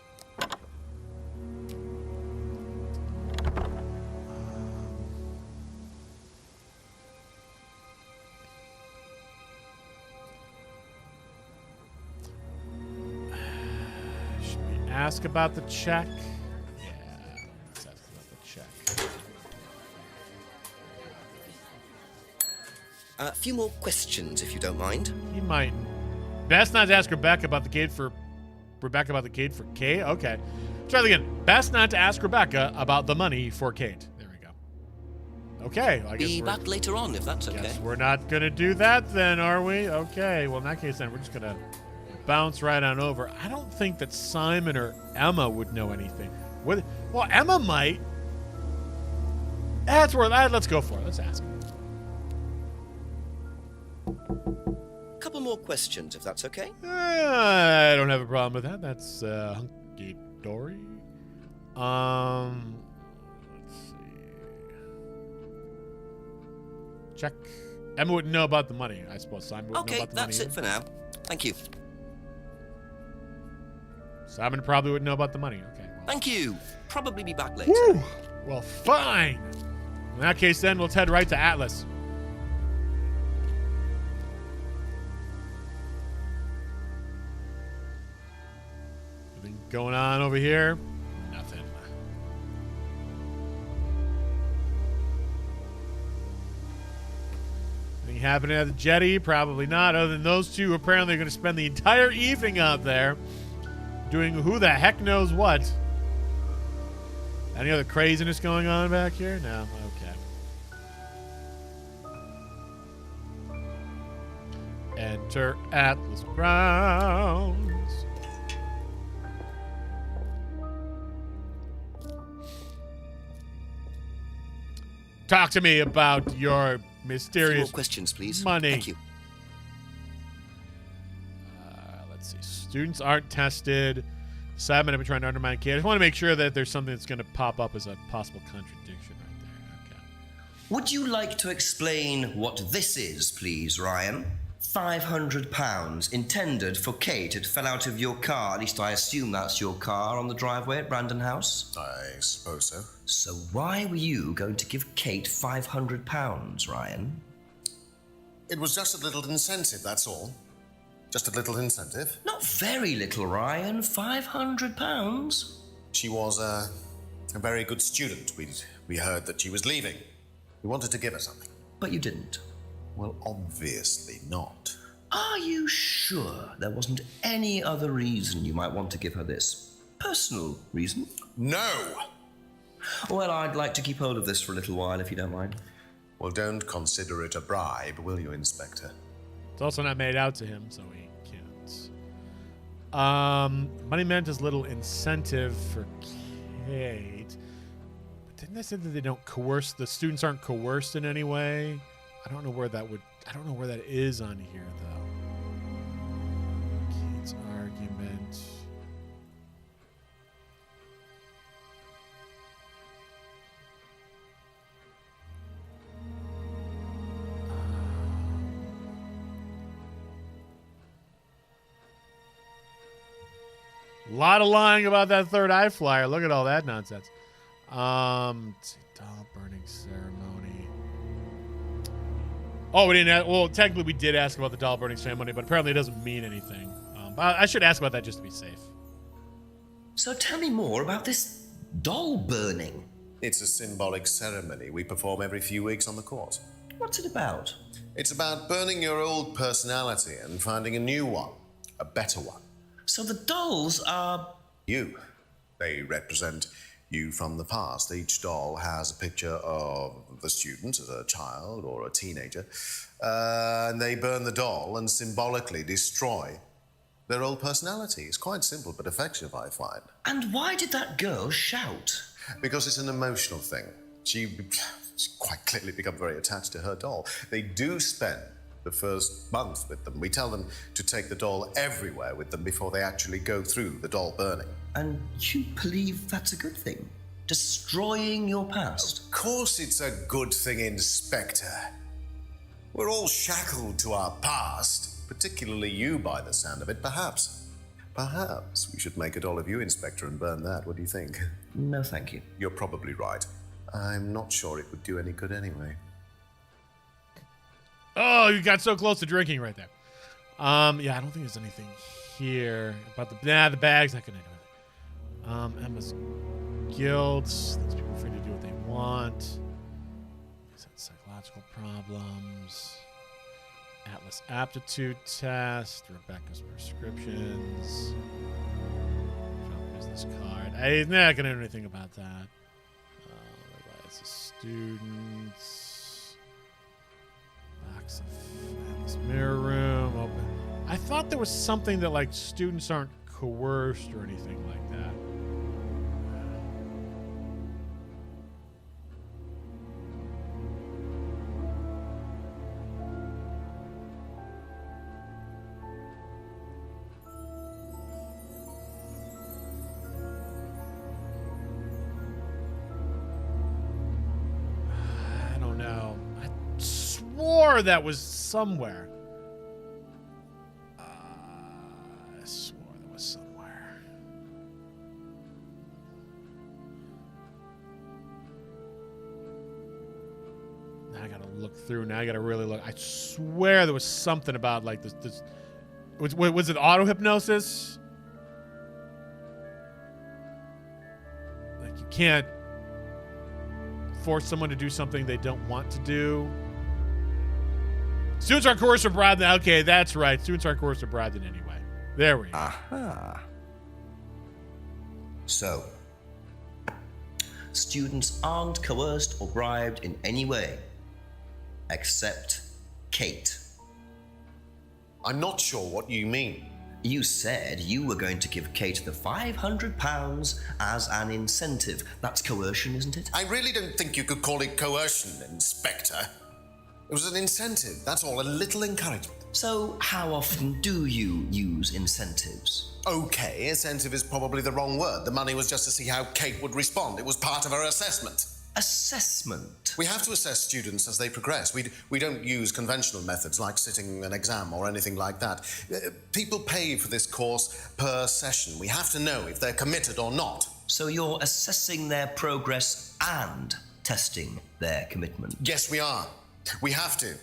Should we ask about the check? Yeah, let's ask about the check. A few more questions, if you don't mind. He might. Best not to ask Rebecca about the gate for Kate. Okay. Try that again. Best not to ask Rebecca about the money for Kate. There we go. Okay. I guess Be back later on, if that's okay. Guess we're not gonna do that then, are we? Okay. Well, in that case, then we're just gonna bounce right on over. I don't think that Simon or Emma would know anything. Well, Emma might. That's where. Let's go for it. Let's ask. Couple more questions, if that's okay. I don't have a problem with that. That's hunky dory. Let's see. Check. Emma wouldn't know about the money. I suppose Simon wouldn't know about the money. Okay, that's it for now. Thank you. Simon probably wouldn't know about the money. Okay. Well. Thank you. Probably be back later. Woo! Well, fine. In that case, then let's head right to Atlas. Anything going on over here? Nothing. Anything happening at the jetty? Probably not. Other than those two, apparently, are going to spend the entire evening out there doing who the heck knows what. Any other craziness going on back here? No. Okay. Enter Atlas grounds. Talk to me about your mysterious more questions, please. Money. Thank you. Let's see. Students aren't tested. Simon, I've been trying to undermine Kate. I just want to make sure that there's something that's going to pop up as a possible contradiction right there. Okay. Would you like to explain what this is, please, Ryan? £500 intended for Kate. It fell out of your car. At least I assume that's your car on the driveway at Brandon House. I suppose so. So why were you going to give Kate £500, Ryan? It was just a little incentive, that's all. Just a little incentive. Not very little, Ryan. £500. She was a very good student. We heard that she was leaving. We wanted to give her something. But you didn't. Well, obviously not. Are you sure there wasn't any other reason you might want to give her this? personal reason? No! Well, I'd like to keep hold of this for a little while, if you don't mind. Well, don't consider it a bribe, will you, Inspector? It's also not made out to him, so he can't. Money meant as little incentive for Kate. But didn't they say that they don't coerce, the students aren't coerced in any way? I don't know where that is on here, though. Kate's argument. A lot of lying about that third eye flyer. Look at all that nonsense. Doll burning ceremony. Oh, we didn't. Well, technically, we did ask about the doll burning ceremony, but apparently, it doesn't mean anything. But I should ask about that just to be safe. So tell me more about this doll burning. It's a symbolic ceremony we perform every few weeks on the course. What's it about? It's about burning your old personality and finding a new one, a better one. So the dolls are... You. They represent you from the past. Each doll has a picture of the student as a child or a teenager, and they burn the doll and symbolically destroy their old personality. It's quite simple but effective, I find. And why did that girl shout? Because it's an emotional thing. She's quite clearly become very attached to her doll. They do spend the first month with them. We tell them to take the doll everywhere with them before they actually go through the doll burning. And you believe that's a good thing? Destroying your past? Of course it's a good thing, Inspector. We're all shackled to our past, particularly you by the sound of it. Perhaps we should make a doll of you, Inspector, and burn that. What do you think? No, thank you. You're probably right. I'm not sure it would do any good anyway. Oh, you got so close to drinking right there. Yeah, I don't think there's anything here about the bag's not gonna do it. Emma's guilds. Lets people free to do what they want. Psychological problems. Atlas aptitude test. Rebecca's prescriptions. Business card. I'm not gonna do anything about that. It's a students. Box of this mirror room. Open. I thought there was something that like students aren't coerced or anything like that. I don't know. I swore that was somewhere. I swore that was somewhere. Now I gotta look through. Now I gotta really look. I swear there was something about like this. Was it auto hypnosis? Like you can't force someone to do something they don't want to do. Students are coerced or bribed. Okay, that's right. Students are coerced or bribed in any way. There we go. Aha. So, students aren't coerced or bribed in any way, except Kate. I'm not sure what you mean. You said you were going to give Kate the £500 as an incentive. That's coercion, isn't it? I really don't think you could call it coercion, Inspector. It was an incentive, that's all, a little encouragement. So, how often do you use incentives? Okay, incentive is probably the wrong word. The money was just to see how Kate would respond. It was part of her assessment. Assessment? We have to assess students as they progress. We don't use conventional methods like sitting an exam or anything like that. People pay for this course per session. We have to know if they're committed or not. So you're assessing their progress and testing their commitment? Yes, we are. We have to.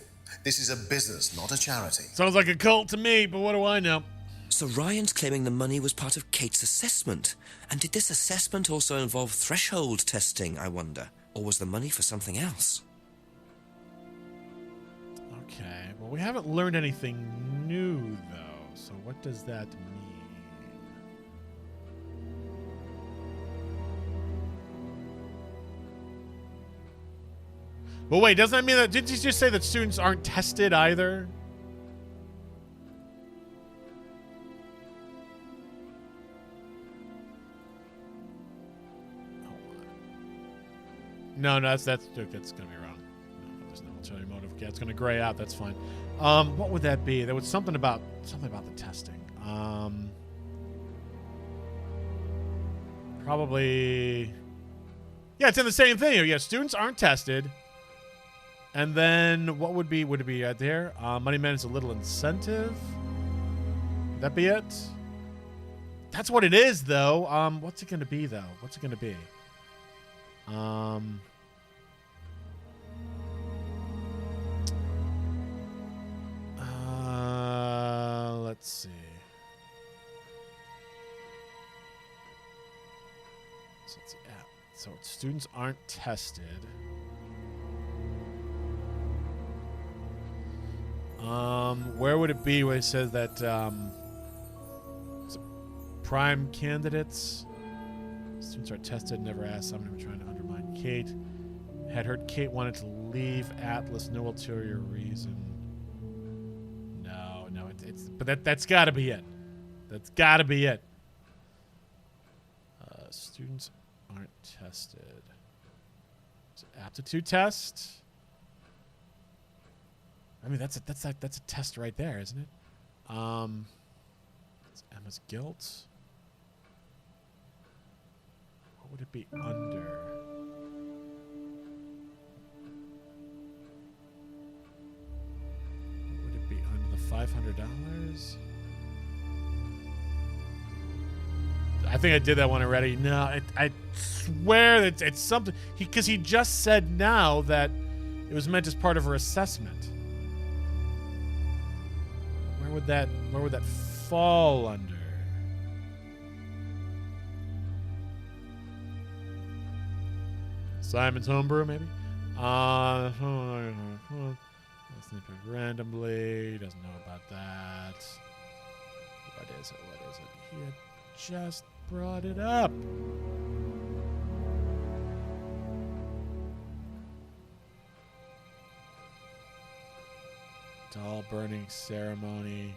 This is a business, not a charity. Sounds like a cult to me, but what do I know? So Ryan's claiming the money was part of Kate's assessment. And did this assessment also involve threshold testing, I wonder? Or was the money for something else? Okay, well, we haven't learned anything new, though. So what does that mean? Well, wait, doesn't that mean that... Did you just say that students aren't tested either? No, that's gonna be wrong. No, there's no ulterior motive. Yeah, it's gonna gray out. That's fine. What would that be? There was something about the testing. Probably. Yeah, it's in the same thing. Yeah, students aren't tested. And then what would it be right there? Money Man is a little incentive. Would that be it? That's what it is, though. What's it gonna be, though? What's it gonna be? Let's see. So let's see. Yeah. So students aren't tested. Where would it be where it says that prime candidates? Students are tested, never asked. Someone who were trying to undermine Kate. Had heard Kate wanted to leave Atlas, no ulterior reason. No, but that's got to be it. That's got to be it. Students aren't tested. Is it aptitude test? I mean, that's a test right there, isn't it? It's Emma's guilt. What would it be under? What would it be under the $500? I think I did that one already. No, I swear that it's something because he just said now that it was meant as part of her assessment. Where would that fall under? Simon's homebrew, maybe? Snip it randomly. Doesn't know about that. What is it? He had just brought it up. Doll burning ceremony.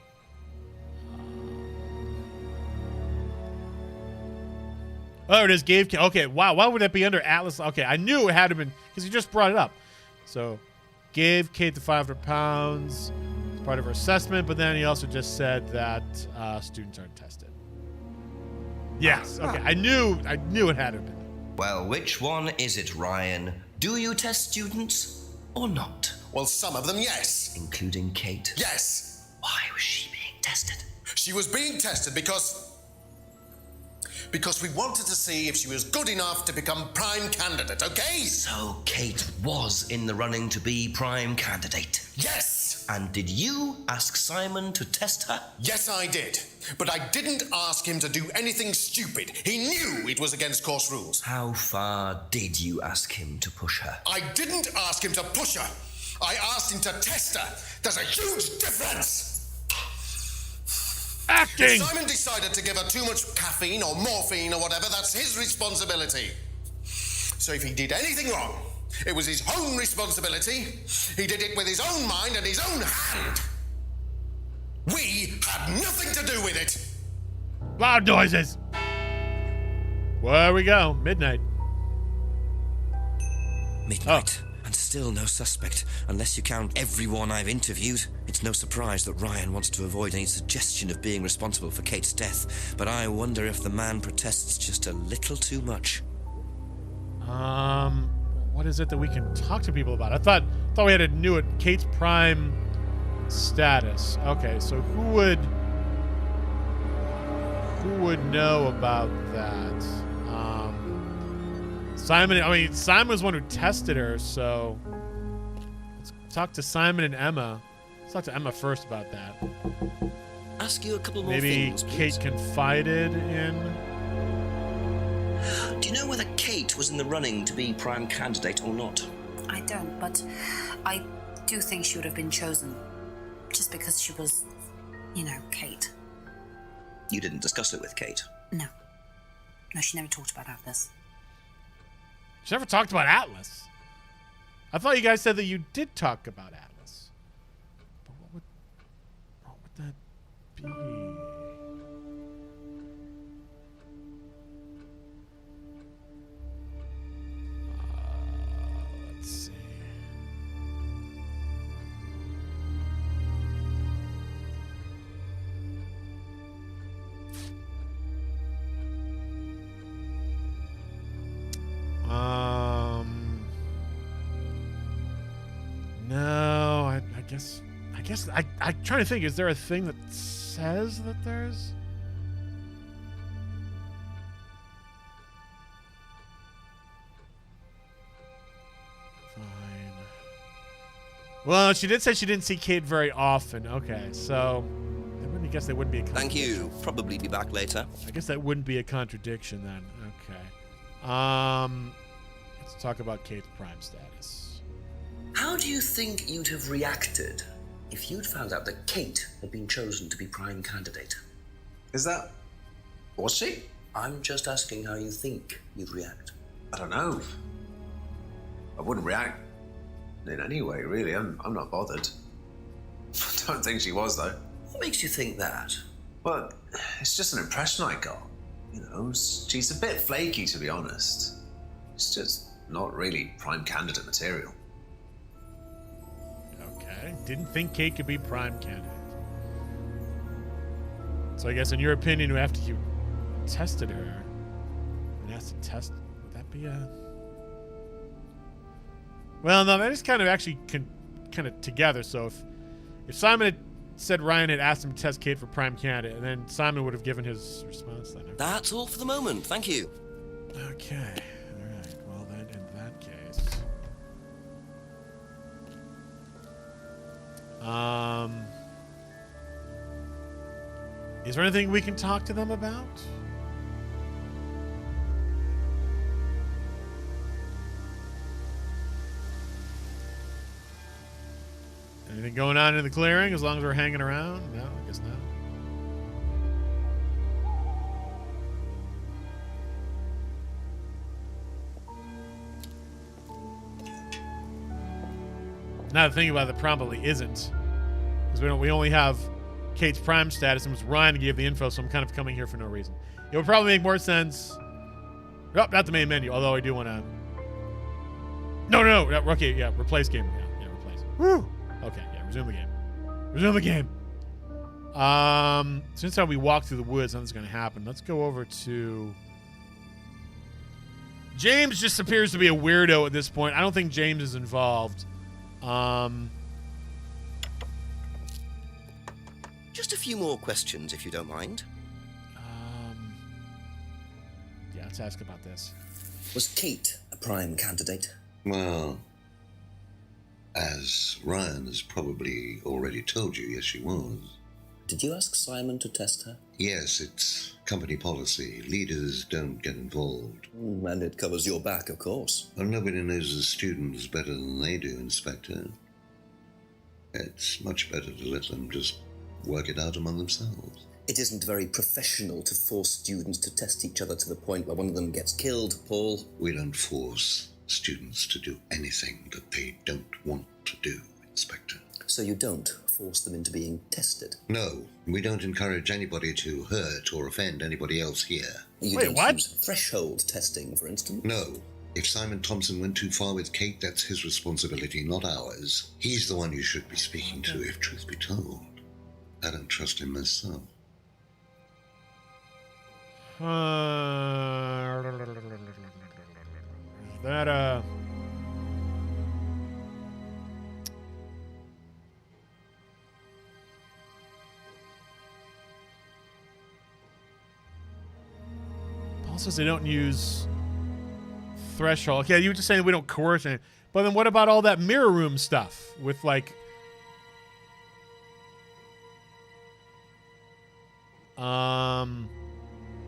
Oh, it is gave. Okay, wow. Why would that be under Atlas? Okay, I knew it had to been because you just brought it up. So, gave Kate the £500 as part of her assessment, but then he also just said that students aren't tested. Yes. Okay, I knew it had to be. Well, which one is it, Ryan? Do you test students or not? Well, some of them, yes. Including Kate? Yes. Why was she being tested? She was being tested because we wanted to see if she was good enough to become prime candidate, okay? So Kate was in the running to be prime candidate? Yes! And did you ask Simon to test her? Yes, I did. But I didn't ask him to do anything stupid. He knew it was against course rules. How far did you ask him to push her? I didn't ask him to push her. I asked him to test her. There's a huge difference. Acting! If Simon decided to give her too much caffeine or morphine or whatever, that's his responsibility. So if he did anything wrong, it was his own responsibility. He did it with his own mind and his own hand. We had nothing to do with it. Loud noises. Where we go? Midnight. Midnight. And still no suspect, unless you count everyone I've interviewed. It's no surprise that Ryan wants to avoid any suggestion of being responsible for Kate's death, but I wonder if the man protests just a little too much. What is it that we can talk to people about? I thought we had knew it. Kate's prime status. Okay, so who would know about that? Simon. I mean, Simon was the one who tested her, so let's talk to Simon and Emma. Let's talk to Emma first about that. Ask you a couple more Maybe things, please. Kate confided in. Do you know whether Kate was in the running to be prime candidate or not? I don't, but I do think she would have been chosen. Just because she was, Kate. You didn't discuss it with Kate? No. No, she never talked about Atlas. She never talked about Atlas. I thought you guys said that you did talk about Atlas. But what would that be? Let's see. No, I guess I'm trying to think. Is there a thing that says that there's? Fine. Well, she did say she didn't see Kate very often. Okay, so I guess that wouldn't be a Thank you. Probably be back later. I guess that wouldn't be a contradiction then. Okay. Let's talk about Kate's prime status. How do you think you'd have reacted if you'd found out that Kate had been chosen to be prime candidate? Was she? I'm just asking how you think you'd react. I don't know. I wouldn't react in any way, really. I'm not bothered. I don't think she was, though. What makes you think that? Well, it's just an impression I got. You know, she's a bit flaky, to be honest. It's just not really prime candidate material. Okay. Didn't think Kate could be prime candidate. So I guess in your opinion, after you tested her and asked to test, would that be a... Well, no, that is kind of actually kind of together. So if Simon had said Ryan had asked him to test Kate for prime candidate, and then Simon would have given his response then. That's all for the moment. Thank you. Okay. All right. Well, then in that case... Is there anything we can talk to them about? Anything going on in the clearing as long as we're hanging around? No, I guess not. Now the thing about it, probably isn't, because we only have Kate's prime status, and it was Ryan who gave the info, so I'm kind of coming here for no reason. It would probably make more sense. Oh, not the main menu, although I do want to. No. Okay, yeah, replace game. Yeah, replace. Woo. Okay, yeah, resume the game. Resume the game. Since how we walk through the woods, nothing's going to happen. Let's go over to. James just appears to be a weirdo at this point. I don't think James is involved. Just a few more questions, if you don't mind. Yeah, let's ask about this. Was Kate a prime candidate? Well, as Ryan has probably already told you, yes, she was. Did you ask Simon to test her? Yes, it's company policy. Leaders don't get involved. And it covers your back, of course. Well, nobody knows the students better than they do, Inspector. It's much better to let them just work it out among themselves. It isn't very professional to force students to test each other to the point where one of them gets killed, Paul. We don't force students to do anything that they don't want to do, Inspector. So you don't force them into being tested? No, we don't encourage anybody to hurt or offend anybody else here. You don't use threshold testing, for instance? No. If Simon Thompson went too far with Kate, that's his responsibility, not ours. He's the one you should be speaking to, if truth be told. I don't trust him myself. That, Paul says they don't use threshold. Okay, you were just saying we don't coerce anything. But then what about all that mirror room stuff with, like...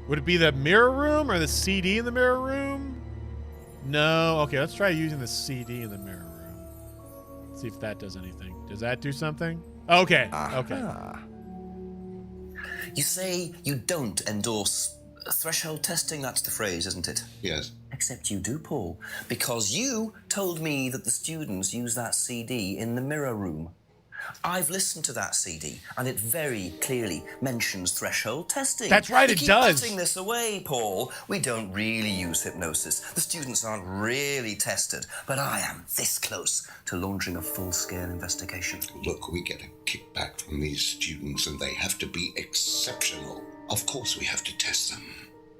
Would it be the mirror room or the CD in the mirror room? No. Okay, let's try using the CD in the mirror room. See if that does anything. Does that do something? Okay. Okay. You say you don't endorse threshold testing? That's the phrase, isn't it? Yes. Except you do, Paul, because you told me that the students use that CD in the mirror room. I've listened to that CD, and it very clearly mentions threshold testing. That's right, it does. You keep batting this away, Paul. We don't really use hypnosis. The students aren't really tested, but I am this close to launching a full-scale investigation. Look, we get a kickback from these students, and they have to be exceptional. Of course we have to test them.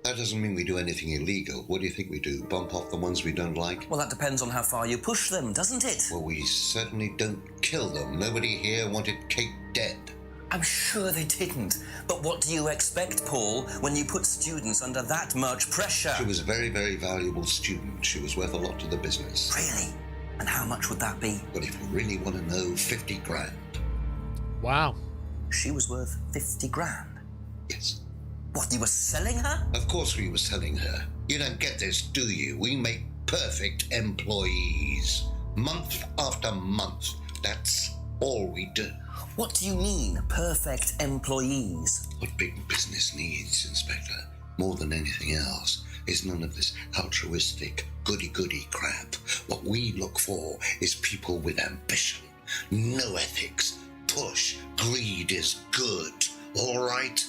That doesn't mean we do anything illegal. What do you think we do? Bump off the ones we don't like? Well, that depends on how far you push them, doesn't it? Well, we certainly don't kill them. Nobody here wanted Kate dead. I'm sure they didn't. But what do you expect, Paul, when you put students under that much pressure? She was a very, very valuable student. She was worth a lot to the business. Really? And how much would that be? Well, if you really want to know, 50 grand. Wow. She was worth 50 grand? Yes. What, you were selling her? Of course we were selling her. You don't get this, do you? We make perfect employees. Month after month. That's all we do. What do you mean, perfect employees? What big business needs, Inspector, more than anything else, is none of this altruistic, goody-goody crap. What we look for is people with ambition, no ethics, push, greed is good, all right?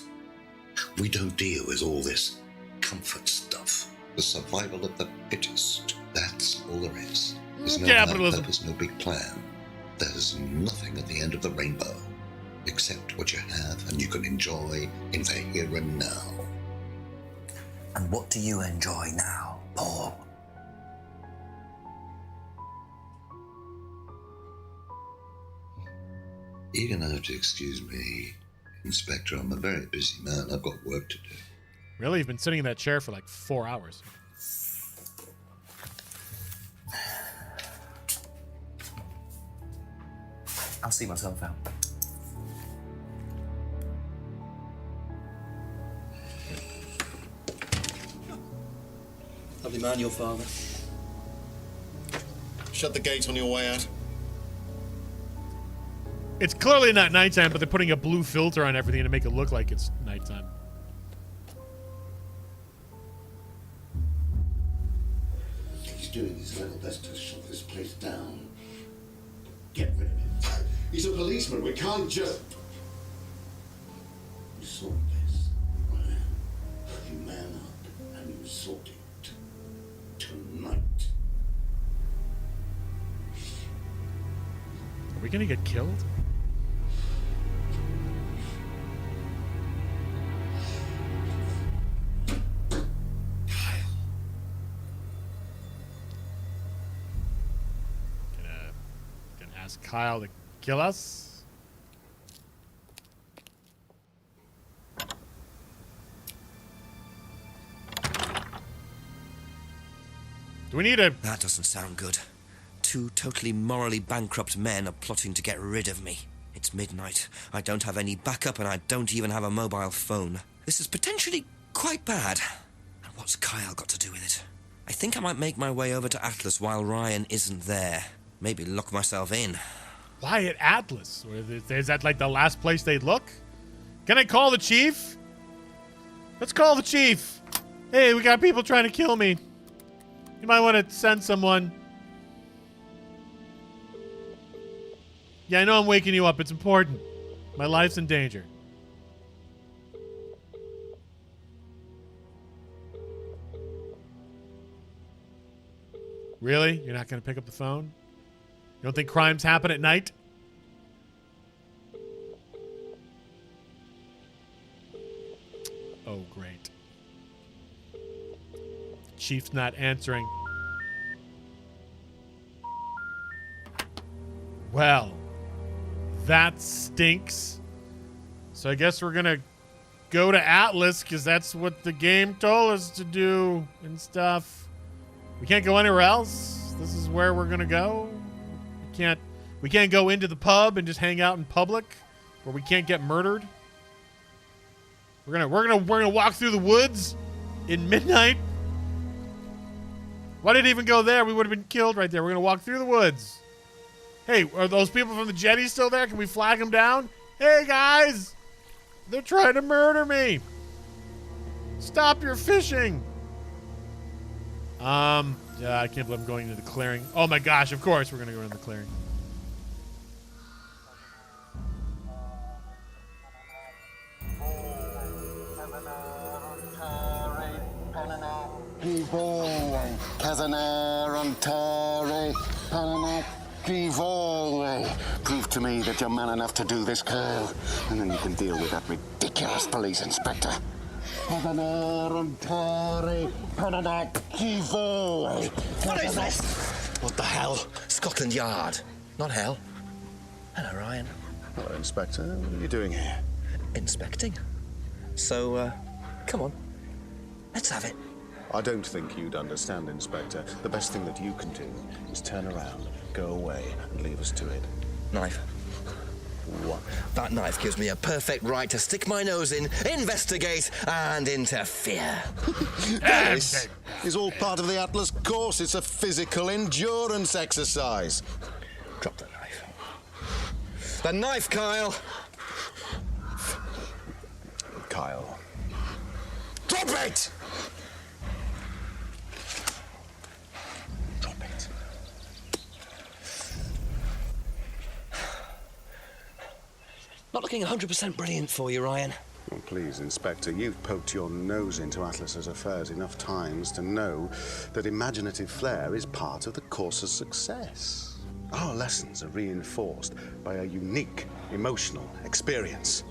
We don't deal with all this comfort stuff. The survival of the fittest. That's all there is. There's no Capitalism. purpose, no big plan. There's nothing at the end of the rainbow, except what you have and you can enjoy in the here and now. And what do you enjoy now, Paul? You're gonna have to excuse me, Inspector. I'm a very busy man. I've got work to do. Really? You've been sitting in that chair for like 4 hours. I'll see myself out. Lovely man, your father. Shut the gate on your way out. It's clearly not nighttime, but they're putting a blue filter on everything to make it look like it's nighttime. He's doing his level best to shut this place down. Get rid of him. He's a policeman. We can't just... You sort this, right? You man up and you sort it. Tonight. Are we gonna get killed? Gonna ask Kyle to kill us? Do we need a... That doesn't sound good. Two totally morally bankrupt men are plotting to get rid of me. It's midnight. I don't have any backup and I don't even have a mobile phone. This is potentially quite bad. And what's Kyle got to do with it? I think I might make my way over to Atlas while Ryan isn't there. Maybe lock myself in. Why at Atlas? Is that like the last place they'd look? Can I call the chief? Let's call the chief. Hey, we got people trying to kill me. You might want to send someone. Yeah, I know I'm waking you up. It's important. My life's in danger. Really? You're not going to pick up the phone? You don't think crimes happen at night? Oh, great. Chief's not answering. Well, that stinks. So I guess we're going to go to Atlas because that's what the game told us to do and stuff. We can't go anywhere else. This is where we're going to go. We can't go into the pub and just hang out in public where we can't get murdered. We're gonna walk through the woods in midnight. Why did it even go there? We would have been killed right there. We're gonna walk through the woods. Hey, are those people from the jetty still there? Can we flag them down? Hey guys, they're trying to murder me. Stop your fishing. Yeah, I can't believe I'm going into the clearing. Oh my gosh, of course we're gonna go into the clearing. Prove to me that you're man enough to do this, Curl, and then you can deal with that ridiculous police inspector. What is this? What the hell? Scotland Yard, not hell. Hello, Ryan. Hello, Inspector. What are you doing here? Inspecting. So, come on. Let's have it. I don't think you'd understand, Inspector. The best thing that you can do is turn around, go away, and leave us to it. Knife. What? That knife gives me a perfect right to stick my nose in, investigate, and interfere. This is all part of the Atlas course. It's a physical endurance exercise. Drop the knife. The knife, Kyle! Kyle. Drop it! Drop it. Not looking 100% brilliant for you, Ryan. Oh, please, Inspector, you've poked your nose into Atlas's affairs enough times to know that imaginative flair is part of the course's success. Our lessons are reinforced by a unique emotional experience.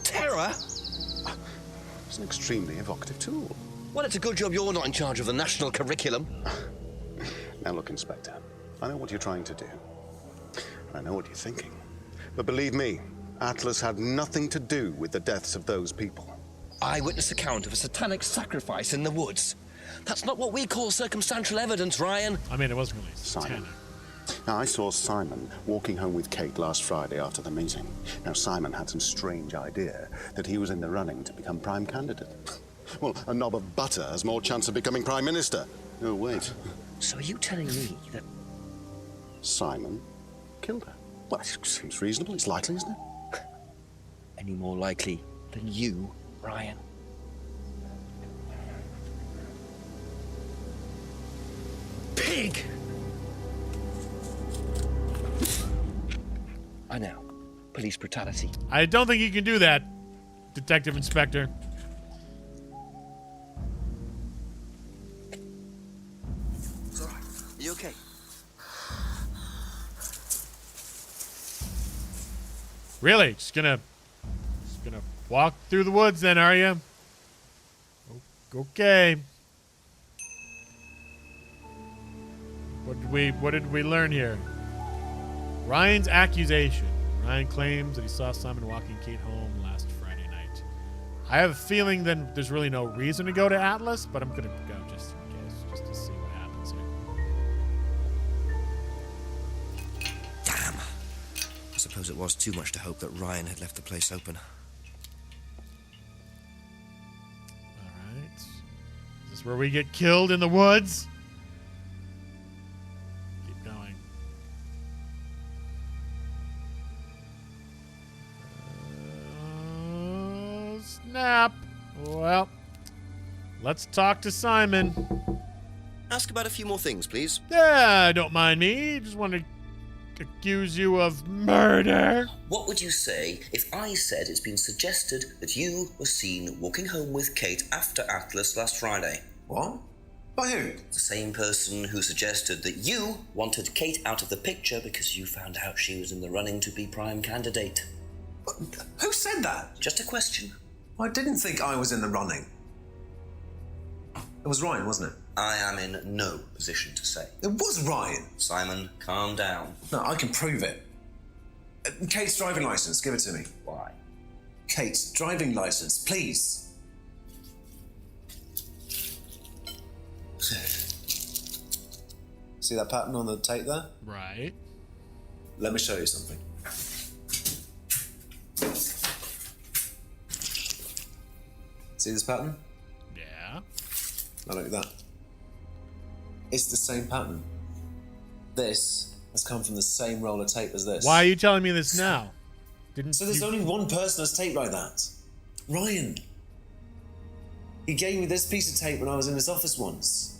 Terror? It's an extremely evocative tool. Well, it's a good job you're not in charge of the national curriculum. Now look, Inspector, I know what you're trying to do. I know what you're thinking. But believe me, Atlas had nothing to do with the deaths of those people. Eyewitness account of a satanic sacrifice in the woods. That's not what we call circumstantial evidence, Ryan. I mean, it wasn't really satanic. Simon. Now, I saw Simon walking home with Kate last Friday after the meeting. Now, Simon had some strange idea that he was in the running to become prime candidate. Well, a knob of butter has more chance of becoming prime minister. Oh, wait. So are you telling me that Simon killed her? Well, it seems reasonable. It's likely, isn't it? any more likely than you, Ryan? Pig! I know. Police brutality. I don't think you can do that, Detective Inspector. It's all right. Are you okay? Really? Just gonna walk through the woods then, are you? Okay. What did we learn here? Ryan's accusation. Ryan claims that he saw Simon walking Kate home last Friday night. I have a feeling then there's really no reason to go to Atlas, but I'm gonna go just in case, just to see what happens here. Damn. I suppose it was too much to hope that Ryan had left the place open. Alright. Is this where we get killed in the woods? Keep going. Snap. Well, let's talk to Simon. Ask about a few more things, please. Yeah, don't mind me. Just want to accuse you of murder. What would you say if I said it's been suggested that you were seen walking home with Kate after Atlas last Friday? What? By who? The same person who suggested that you wanted Kate out of the picture because you found out she was in the running to be prime candidate. Who said that? Just a question. I didn't think I was in the running. It was Ryan, wasn't it? I am in no position to say. It was Ryan. Simon, calm down. No, I can prove it. Kate's driving license, give it to me. Why? Kate's driving license, please. See that pattern on the tape there? Right. Let me show you something. See this pattern? Yeah. Now look at that. It's the same pattern. This has come from the same roll of tape as this. Why are you telling me this now? So there's only one person that's tape like that. Ryan. He gave me this piece of tape when I was in his office once.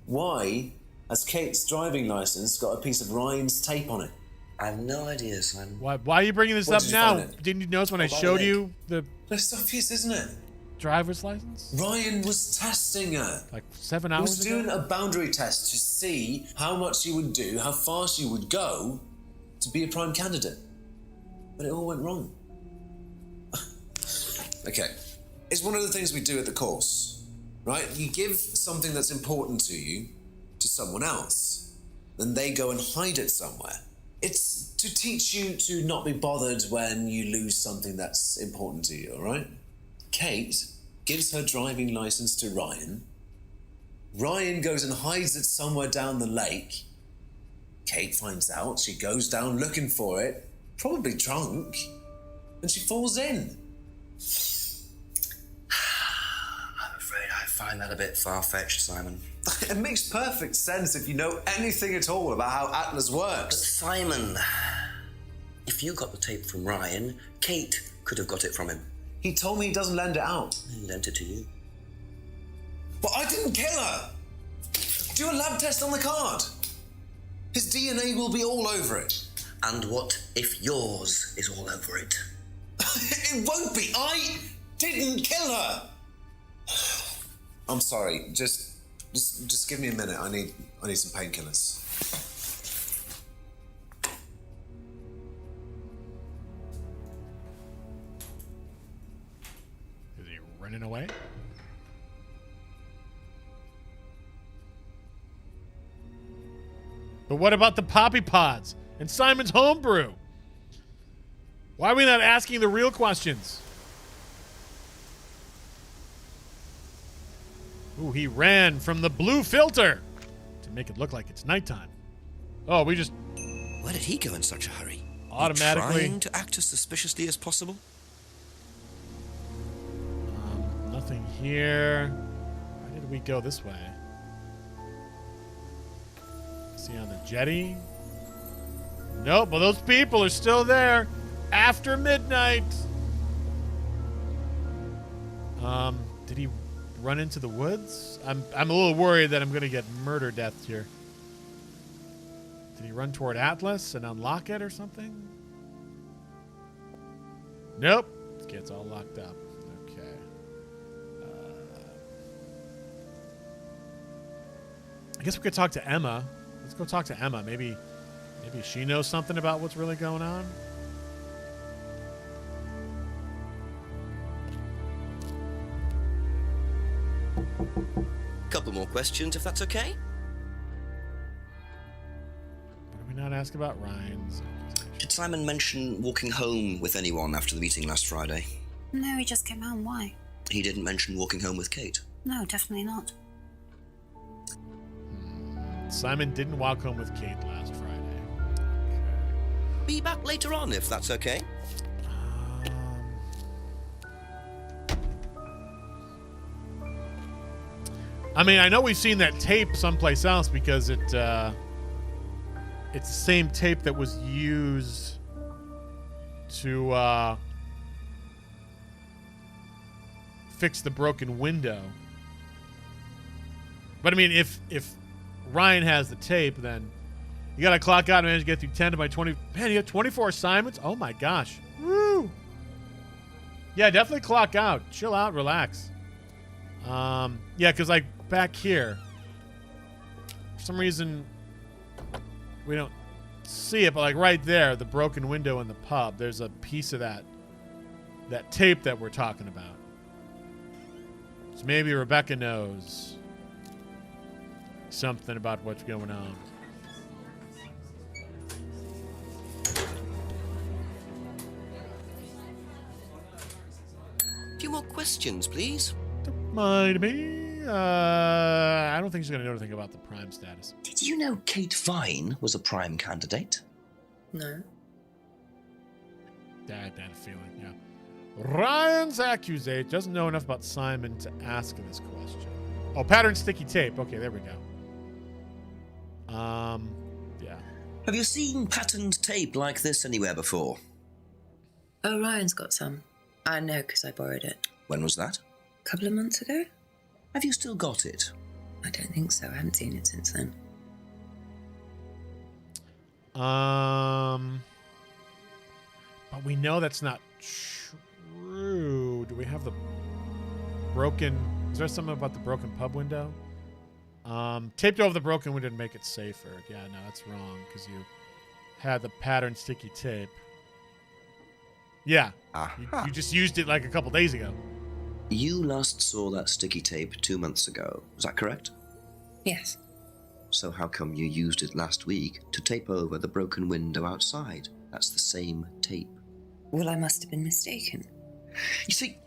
Why has Kate's driving license got a piece of Ryan's tape on it? I have no idea, Simon. Why are you bringing this Where up did you now? find it? Didn't you notice when I by the showed lake. you the That's obvious, isn't it? driver's license? Ryan was testing her. Like 7 He hours was ago? doing a boundary test to see how much you would do, how fast you would go to be a prime candidate. But it all went wrong. Okay. It's one of the things we do at the course, right? You give something that's important to you to someone else, then they go and hide it somewhere. It's to teach you to not be bothered when you lose something that's important to you, all right? Kate gives her driving license to Ryan. Ryan goes and hides it somewhere down the lake. Kate finds out, she goes down looking for it, probably drunk, and she falls in. I'm afraid I find that a bit far-fetched, Simon. It makes perfect sense if you know anything at all about how Atlas But works. Simon, if you got the tape from Ryan, Kate could have got it from him. He told me he doesn't lend it out. He lent it to you. But I didn't kill her! Do a lab test on the card. His DNA will be all over it. And what if yours is all over it? It won't be. I didn't kill her. I'm sorry. Just give me a minute. I need some painkillers. Is he running away? But what about the poppy pods and Simon's homebrew? Why are we not asking the real questions? Ooh, he ran from the blue filter to make it look like it's nighttime. Oh, we just Where did he go in such a hurry? automatically. Trying to act as suspiciously as possible? Nothing here. Why did we go this way? See on the jetty? Nope, well those people are still there after midnight. Did he run into the woods? I'm a little worried that I'm gonna get murder death here. Did he run toward Atlas and unlock it or something? Nope. This gets all locked up. Okay. I guess we could talk to Emma. Let's go talk to Emma. Maybe she knows something about what's really going on. Couple more questions, if that's okay. What did we not ask about Ryan's? Did Simon mention walking home with anyone after the meeting last Friday? No, he just came home. Why? He didn't mention walking home with Kate. No, definitely not. Simon didn't walk home with Kate last Friday. Be back later on, if that's okay. I mean, I know we've seen that tape someplace else because it's the same tape that was used to fix the broken window. But I mean, if Ryan has the tape, then you gotta clock out and manage to get through 10 to my 20. Man, you have 24 assignments? Oh my gosh. Woo! Yeah, definitely clock out. Chill out, relax. Yeah, because like back here, for some reason, we don't see it, but like right there, the broken window in the pub, there's a piece of that tape that we're talking about. So maybe Rebecca knows something about what's going on. A few more questions, please. Don't mind me. I don't think she's going to know anything about the prime status. Did you know Kate Vine was a prime candidate? No. I had a feeling, yeah. Ryan's accusate doesn't know enough about Simon to ask this question. Oh, pattern sticky tape. Okay, there we go. Yeah. Have you seen patterned tape like this anywhere before? Oh, Ryan's got some. I know because I borrowed it. When was that? A couple of months ago. Have you still got it? I don't think so. I haven't seen it since then. But we know that's not true. Do we have the broken... Is there something about the broken pub window? Taped over the broken window to make it safer. Yeah, no, that's wrong, because you had the pattern sticky tape. Yeah. You just used it like a couple days ago. You last saw that sticky tape 2 months ago. Was that correct? Yes. So how come you used it last week to tape over the broken window outside? That's the same tape. Well, I must have been mistaken. You see,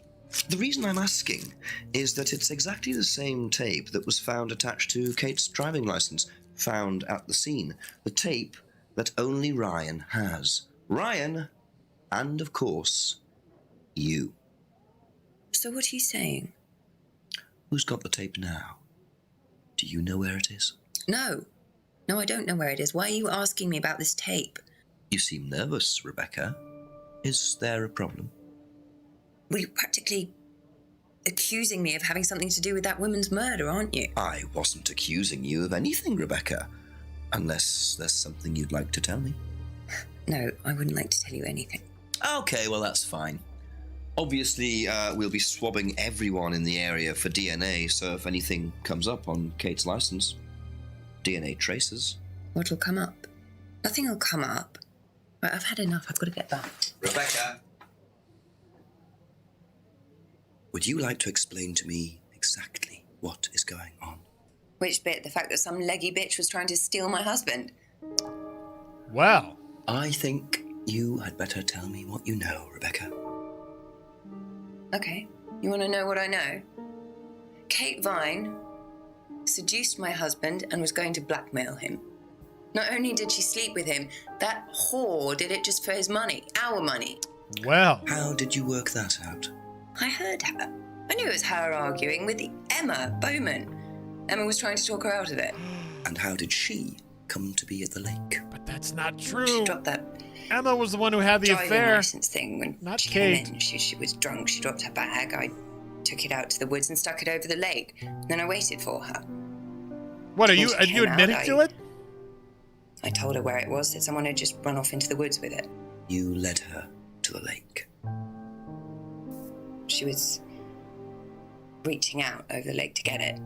the reason I'm asking is that it's exactly the same tape that was found attached to Kate's driving license, found at the scene. The tape that only Ryan has. Ryan, and of course, you. So what are you saying? Who's got the tape now? Do you know where it is? No. No, I don't know where it is. Why are you asking me about this tape? You seem nervous, Rebecca. Is there a problem? Well, you're practically accusing me of having something to do with that woman's murder, aren't you? I wasn't accusing you of anything, Rebecca. Unless there's something you'd like to tell me. No, I wouldn't like to tell you anything. Okay, well, that's fine. Obviously, we'll be swabbing everyone in the area for DNA, so if anything comes up on Kate's license, DNA traces. What'll come up? Nothing will come up. Right, I've had enough. I've got to get back. Rebecca! Would you like to explain to me exactly what is going on? Which bit? The fact that some leggy bitch was trying to steal my husband? Wow. I think you had better tell me what you know, Rebecca. Okay. You want to know what I know? Kate Vine seduced my husband and was going to blackmail him. Not only did she sleep with him, that whore did it just for his money, our money. Well. How did you work that out? I heard her. I knew it was her arguing with Emma Bowman. Emma was trying to talk her out of it. And how did she come to be at the lake? But that's not true. She dropped that Emma was the one who had the driving affair. license thing when not she Kate. came in. She was drunk. She dropped her bag. I took it out to the woods and stuck it over the lake. Then I waited for her. What, are When you she came admitting out, to it? I told her where it was, that someone had just run off into the woods with it. You led her to the lake. She was reaching out over the lake to get it.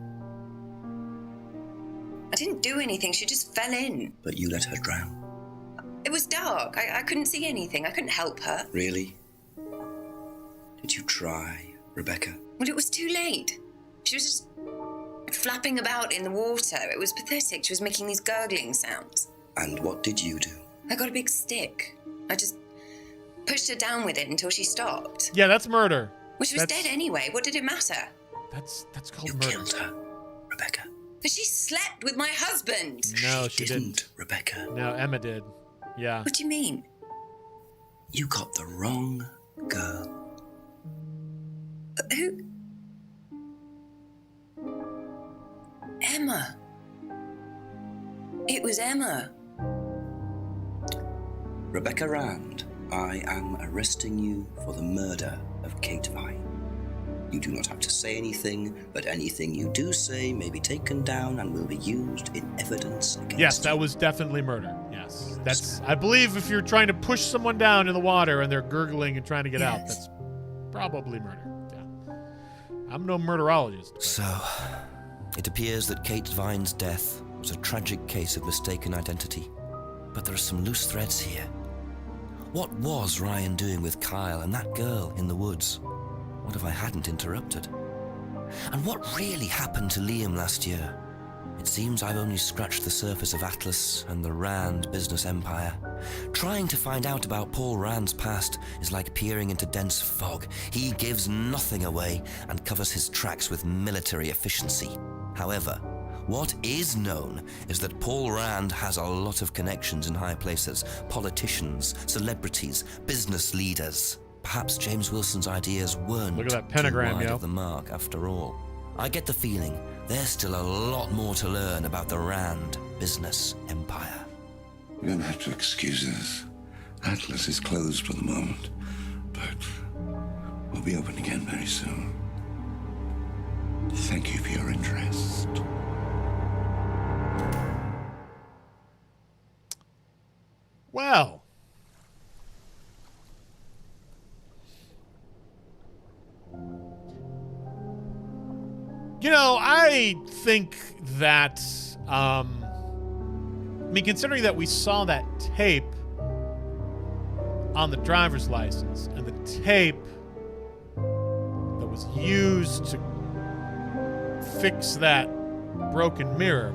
I didn't do anything. She just fell in. But you let her drown. It was dark. I couldn't see anything. I couldn't help her. Really? Did you try, Rebecca? Well, it was too late. She was just flapping about in the water. It was pathetic. She was making these gurgling sounds. And what did you do? I got a big stick. I just pushed her down with it until she stopped. Yeah, that's murder. Well, she was dead anyway. What did it matter? That's called you murder. Killed her, Rebecca. But she slept with my husband. No, she didn't. Rebecca. No, Emma did. Yeah. What do you mean? You got the wrong girl. Who? Emma. It was Emma. Rebecca Rand, I am arresting you for the murder of Kate Vine. You do not have to say anything, but anything you do say may be taken down and will be used in evidence against Yes, that was definitely murder. Yes. That's, I believe if you're trying to push someone down in the water and they're gurgling and trying to get out, that's probably murder. Yeah. I'm no murderologist. But. So, it appears that Kate Vine's death was a tragic case of mistaken identity. But there are some loose threads here. What was Ryan doing with Kyle and that girl in the woods? What if I hadn't interrupted? And what really happened to Liam last year? It seems I've only scratched the surface of Atlas and the Rand business empire. Trying to find out about Paul Rand's past is like peering into dense fog. He gives nothing away and covers his tracks with military efficiency. However, what is known is that Paul Rand has a lot of connections in high places. Politicians, celebrities, business leaders. Perhaps James Wilson's ideas weren't Look at that pentagram, too wide yo. of the mark after all. I get the feeling there's still a lot more to learn about the Rand business empire. You're going to have to excuse us. Atlas is closed for the moment, but we'll be open again very soon. Thank you for your interest. Well. You know, I think that, I mean, considering that we saw that tape on the driver's license and the tape that was used to fix that broken mirror,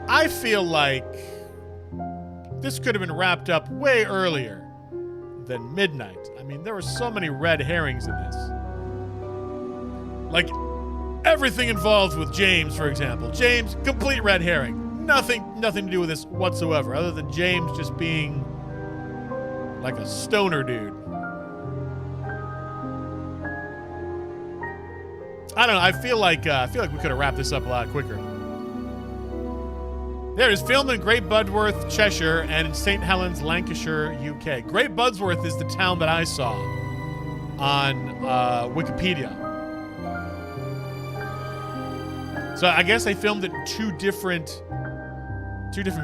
I feel like this could have been wrapped up way earlier than midnight. I mean, there were so many red herrings in this. Like, everything involved with James, for example. James, complete red herring. Nothing to do with this whatsoever, other than James just being like a stoner dude. I don't know. I feel like we could have wrapped this up a lot quicker. There it is, filmed in Great Budworth, Cheshire, and in St. Helens, Lancashire, UK. Great Budworth is the town that I saw on Wikipedia. So I guess they filmed it in two different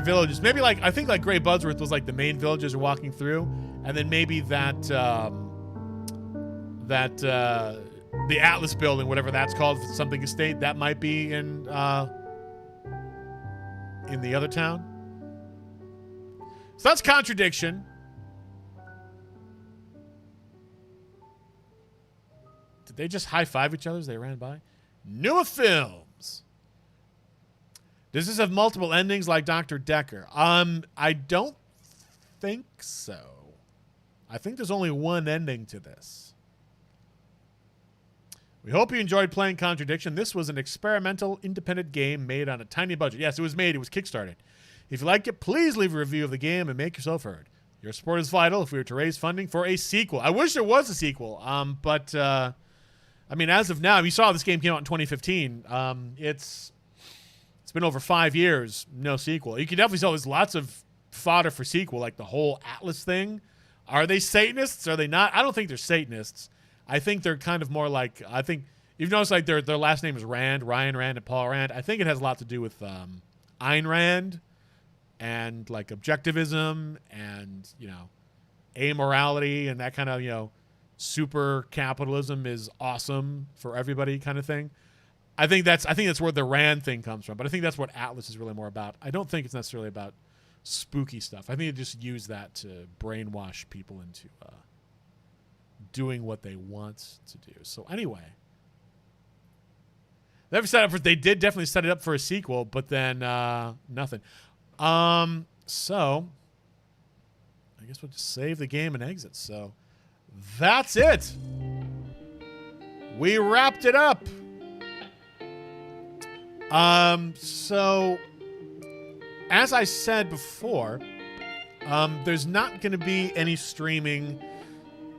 villages. Maybe I think Great Budworth was like the main villages you're walking through, and then maybe the Atlas building, whatever that's called, something estate, that might be in the other town. So that's Contradiction. Did they just high five each other as they ran by? Newer Films. Does this have multiple endings like Dr. Decker? I don't think so. I think there's only one ending to this. We hope you enjoyed playing Contradiction. This was an experimental, independent game made on a tiny budget. Yes, it was kickstarted. If you like it, please leave a review of the game and make yourself heard. Your support is vital if we were to raise funding for a sequel. I wish there was a sequel, but I mean, as of now, you saw this game came out in 2015. It's been over 5 years, no sequel. You can definitely tell there's lots of fodder for sequel, like the whole Atlas thing. Are they Satanists? Are they not? I don't think they're Satanists. I think they're kind of more like, I think you've noticed like their last name is Rand, Ryan Rand and Paul Rand. I think it has a lot to do with Ayn Rand and like objectivism and, you know, amorality and that kind of, you know, super capitalism is awesome for everybody kind of thing. I think that's where the Rand thing comes from, but I think that's what Atlas is really more about. I don't think it's necessarily about spooky stuff. I think they just use that to brainwash people into doing what they want to do. So anyway, they did definitely set it up for a sequel, but then nothing. So I guess we'll just save the game and exit. So that's it. We wrapped it up. So as I said before, there's not going to be any streaming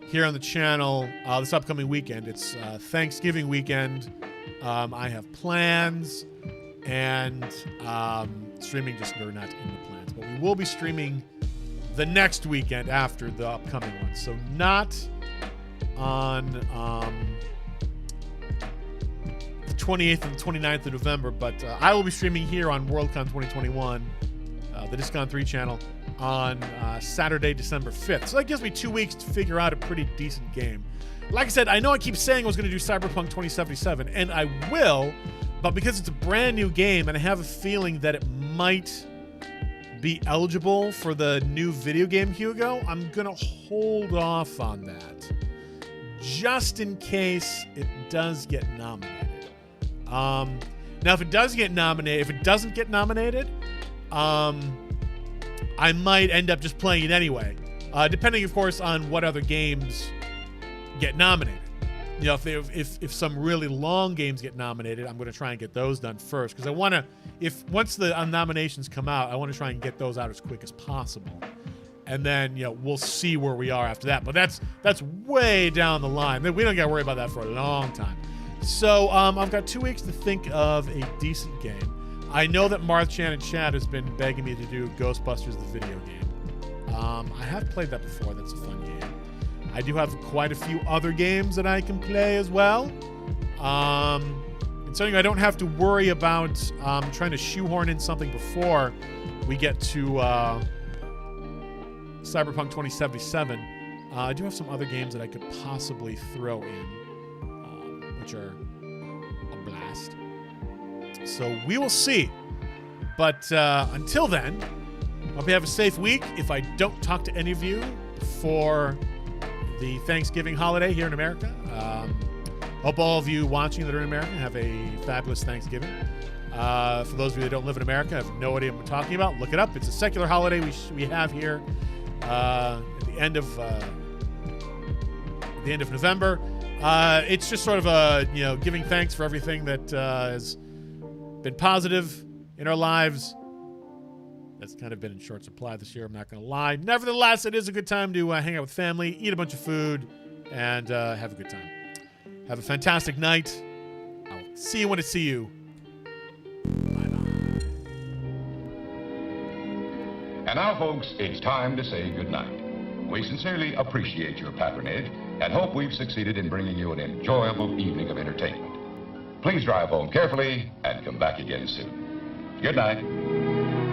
here on the channel this upcoming weekend. It's Thanksgiving weekend. I have plans, and streaming just are not in the plans. But we will be streaming the next weekend after the upcoming one. So not on the 28th and the 29th of November, but I will be streaming here on Worldcon 2021, the Discon 3 channel, on Saturday, December 5th. So that gives me 2 weeks to figure out a pretty decent game. Like I said, I know I keep saying I was going to do Cyberpunk 2077, and I will, but because it's a brand new game and I have a feeling that it might be eligible for the new video game Hugo, I'm going to hold off on that just in case it does get nominated. Now, if it doesn't get nominated, I might end up just playing it anyway, depending, of course, on what other games get nominated. You know, if some really long games get nominated, I'm going to try and get those done first, because I want to, once the nominations come out, I want to try and get those out as quick as possible, and then, you know, we'll see where we are after that. But that's way down the line. We don't got to worry about that for a long time. So I've got 2 weeks to think of a decent game. I know that Marth-chan in chat has been begging me to do Ghostbusters the video game. I have played that before. That's a fun game. I do have quite a few other games that I can play as well. It's something I don't have to worry about trying to shoehorn in something before we get to Cyberpunk 2077. I do have some other games that I could possibly throw in, which are a blast. So we will see. But until then, hope you have a safe week. If I don't talk to any of you before the Thanksgiving holiday here in America, hope all of you watching that are in America have a fabulous Thanksgiving. For those of you that don't live in America, I have no idea what I'm talking about. Look it up. It's a secular holiday we have here at the end of November. It's just sort of a giving thanks for everything that has been positive in our lives. That's kind of been in short supply this year, I'm not going to lie. Nevertheless, it is a good time to hang out with family, eat a bunch of food, and have a good time. Have a fantastic night. I'll see you when I see you. Bye-bye. And now, folks, it's time to say goodnight. We sincerely appreciate your patronage and hope we've succeeded in bringing you an enjoyable evening of entertainment. Please drive home carefully and come back again soon. Good night.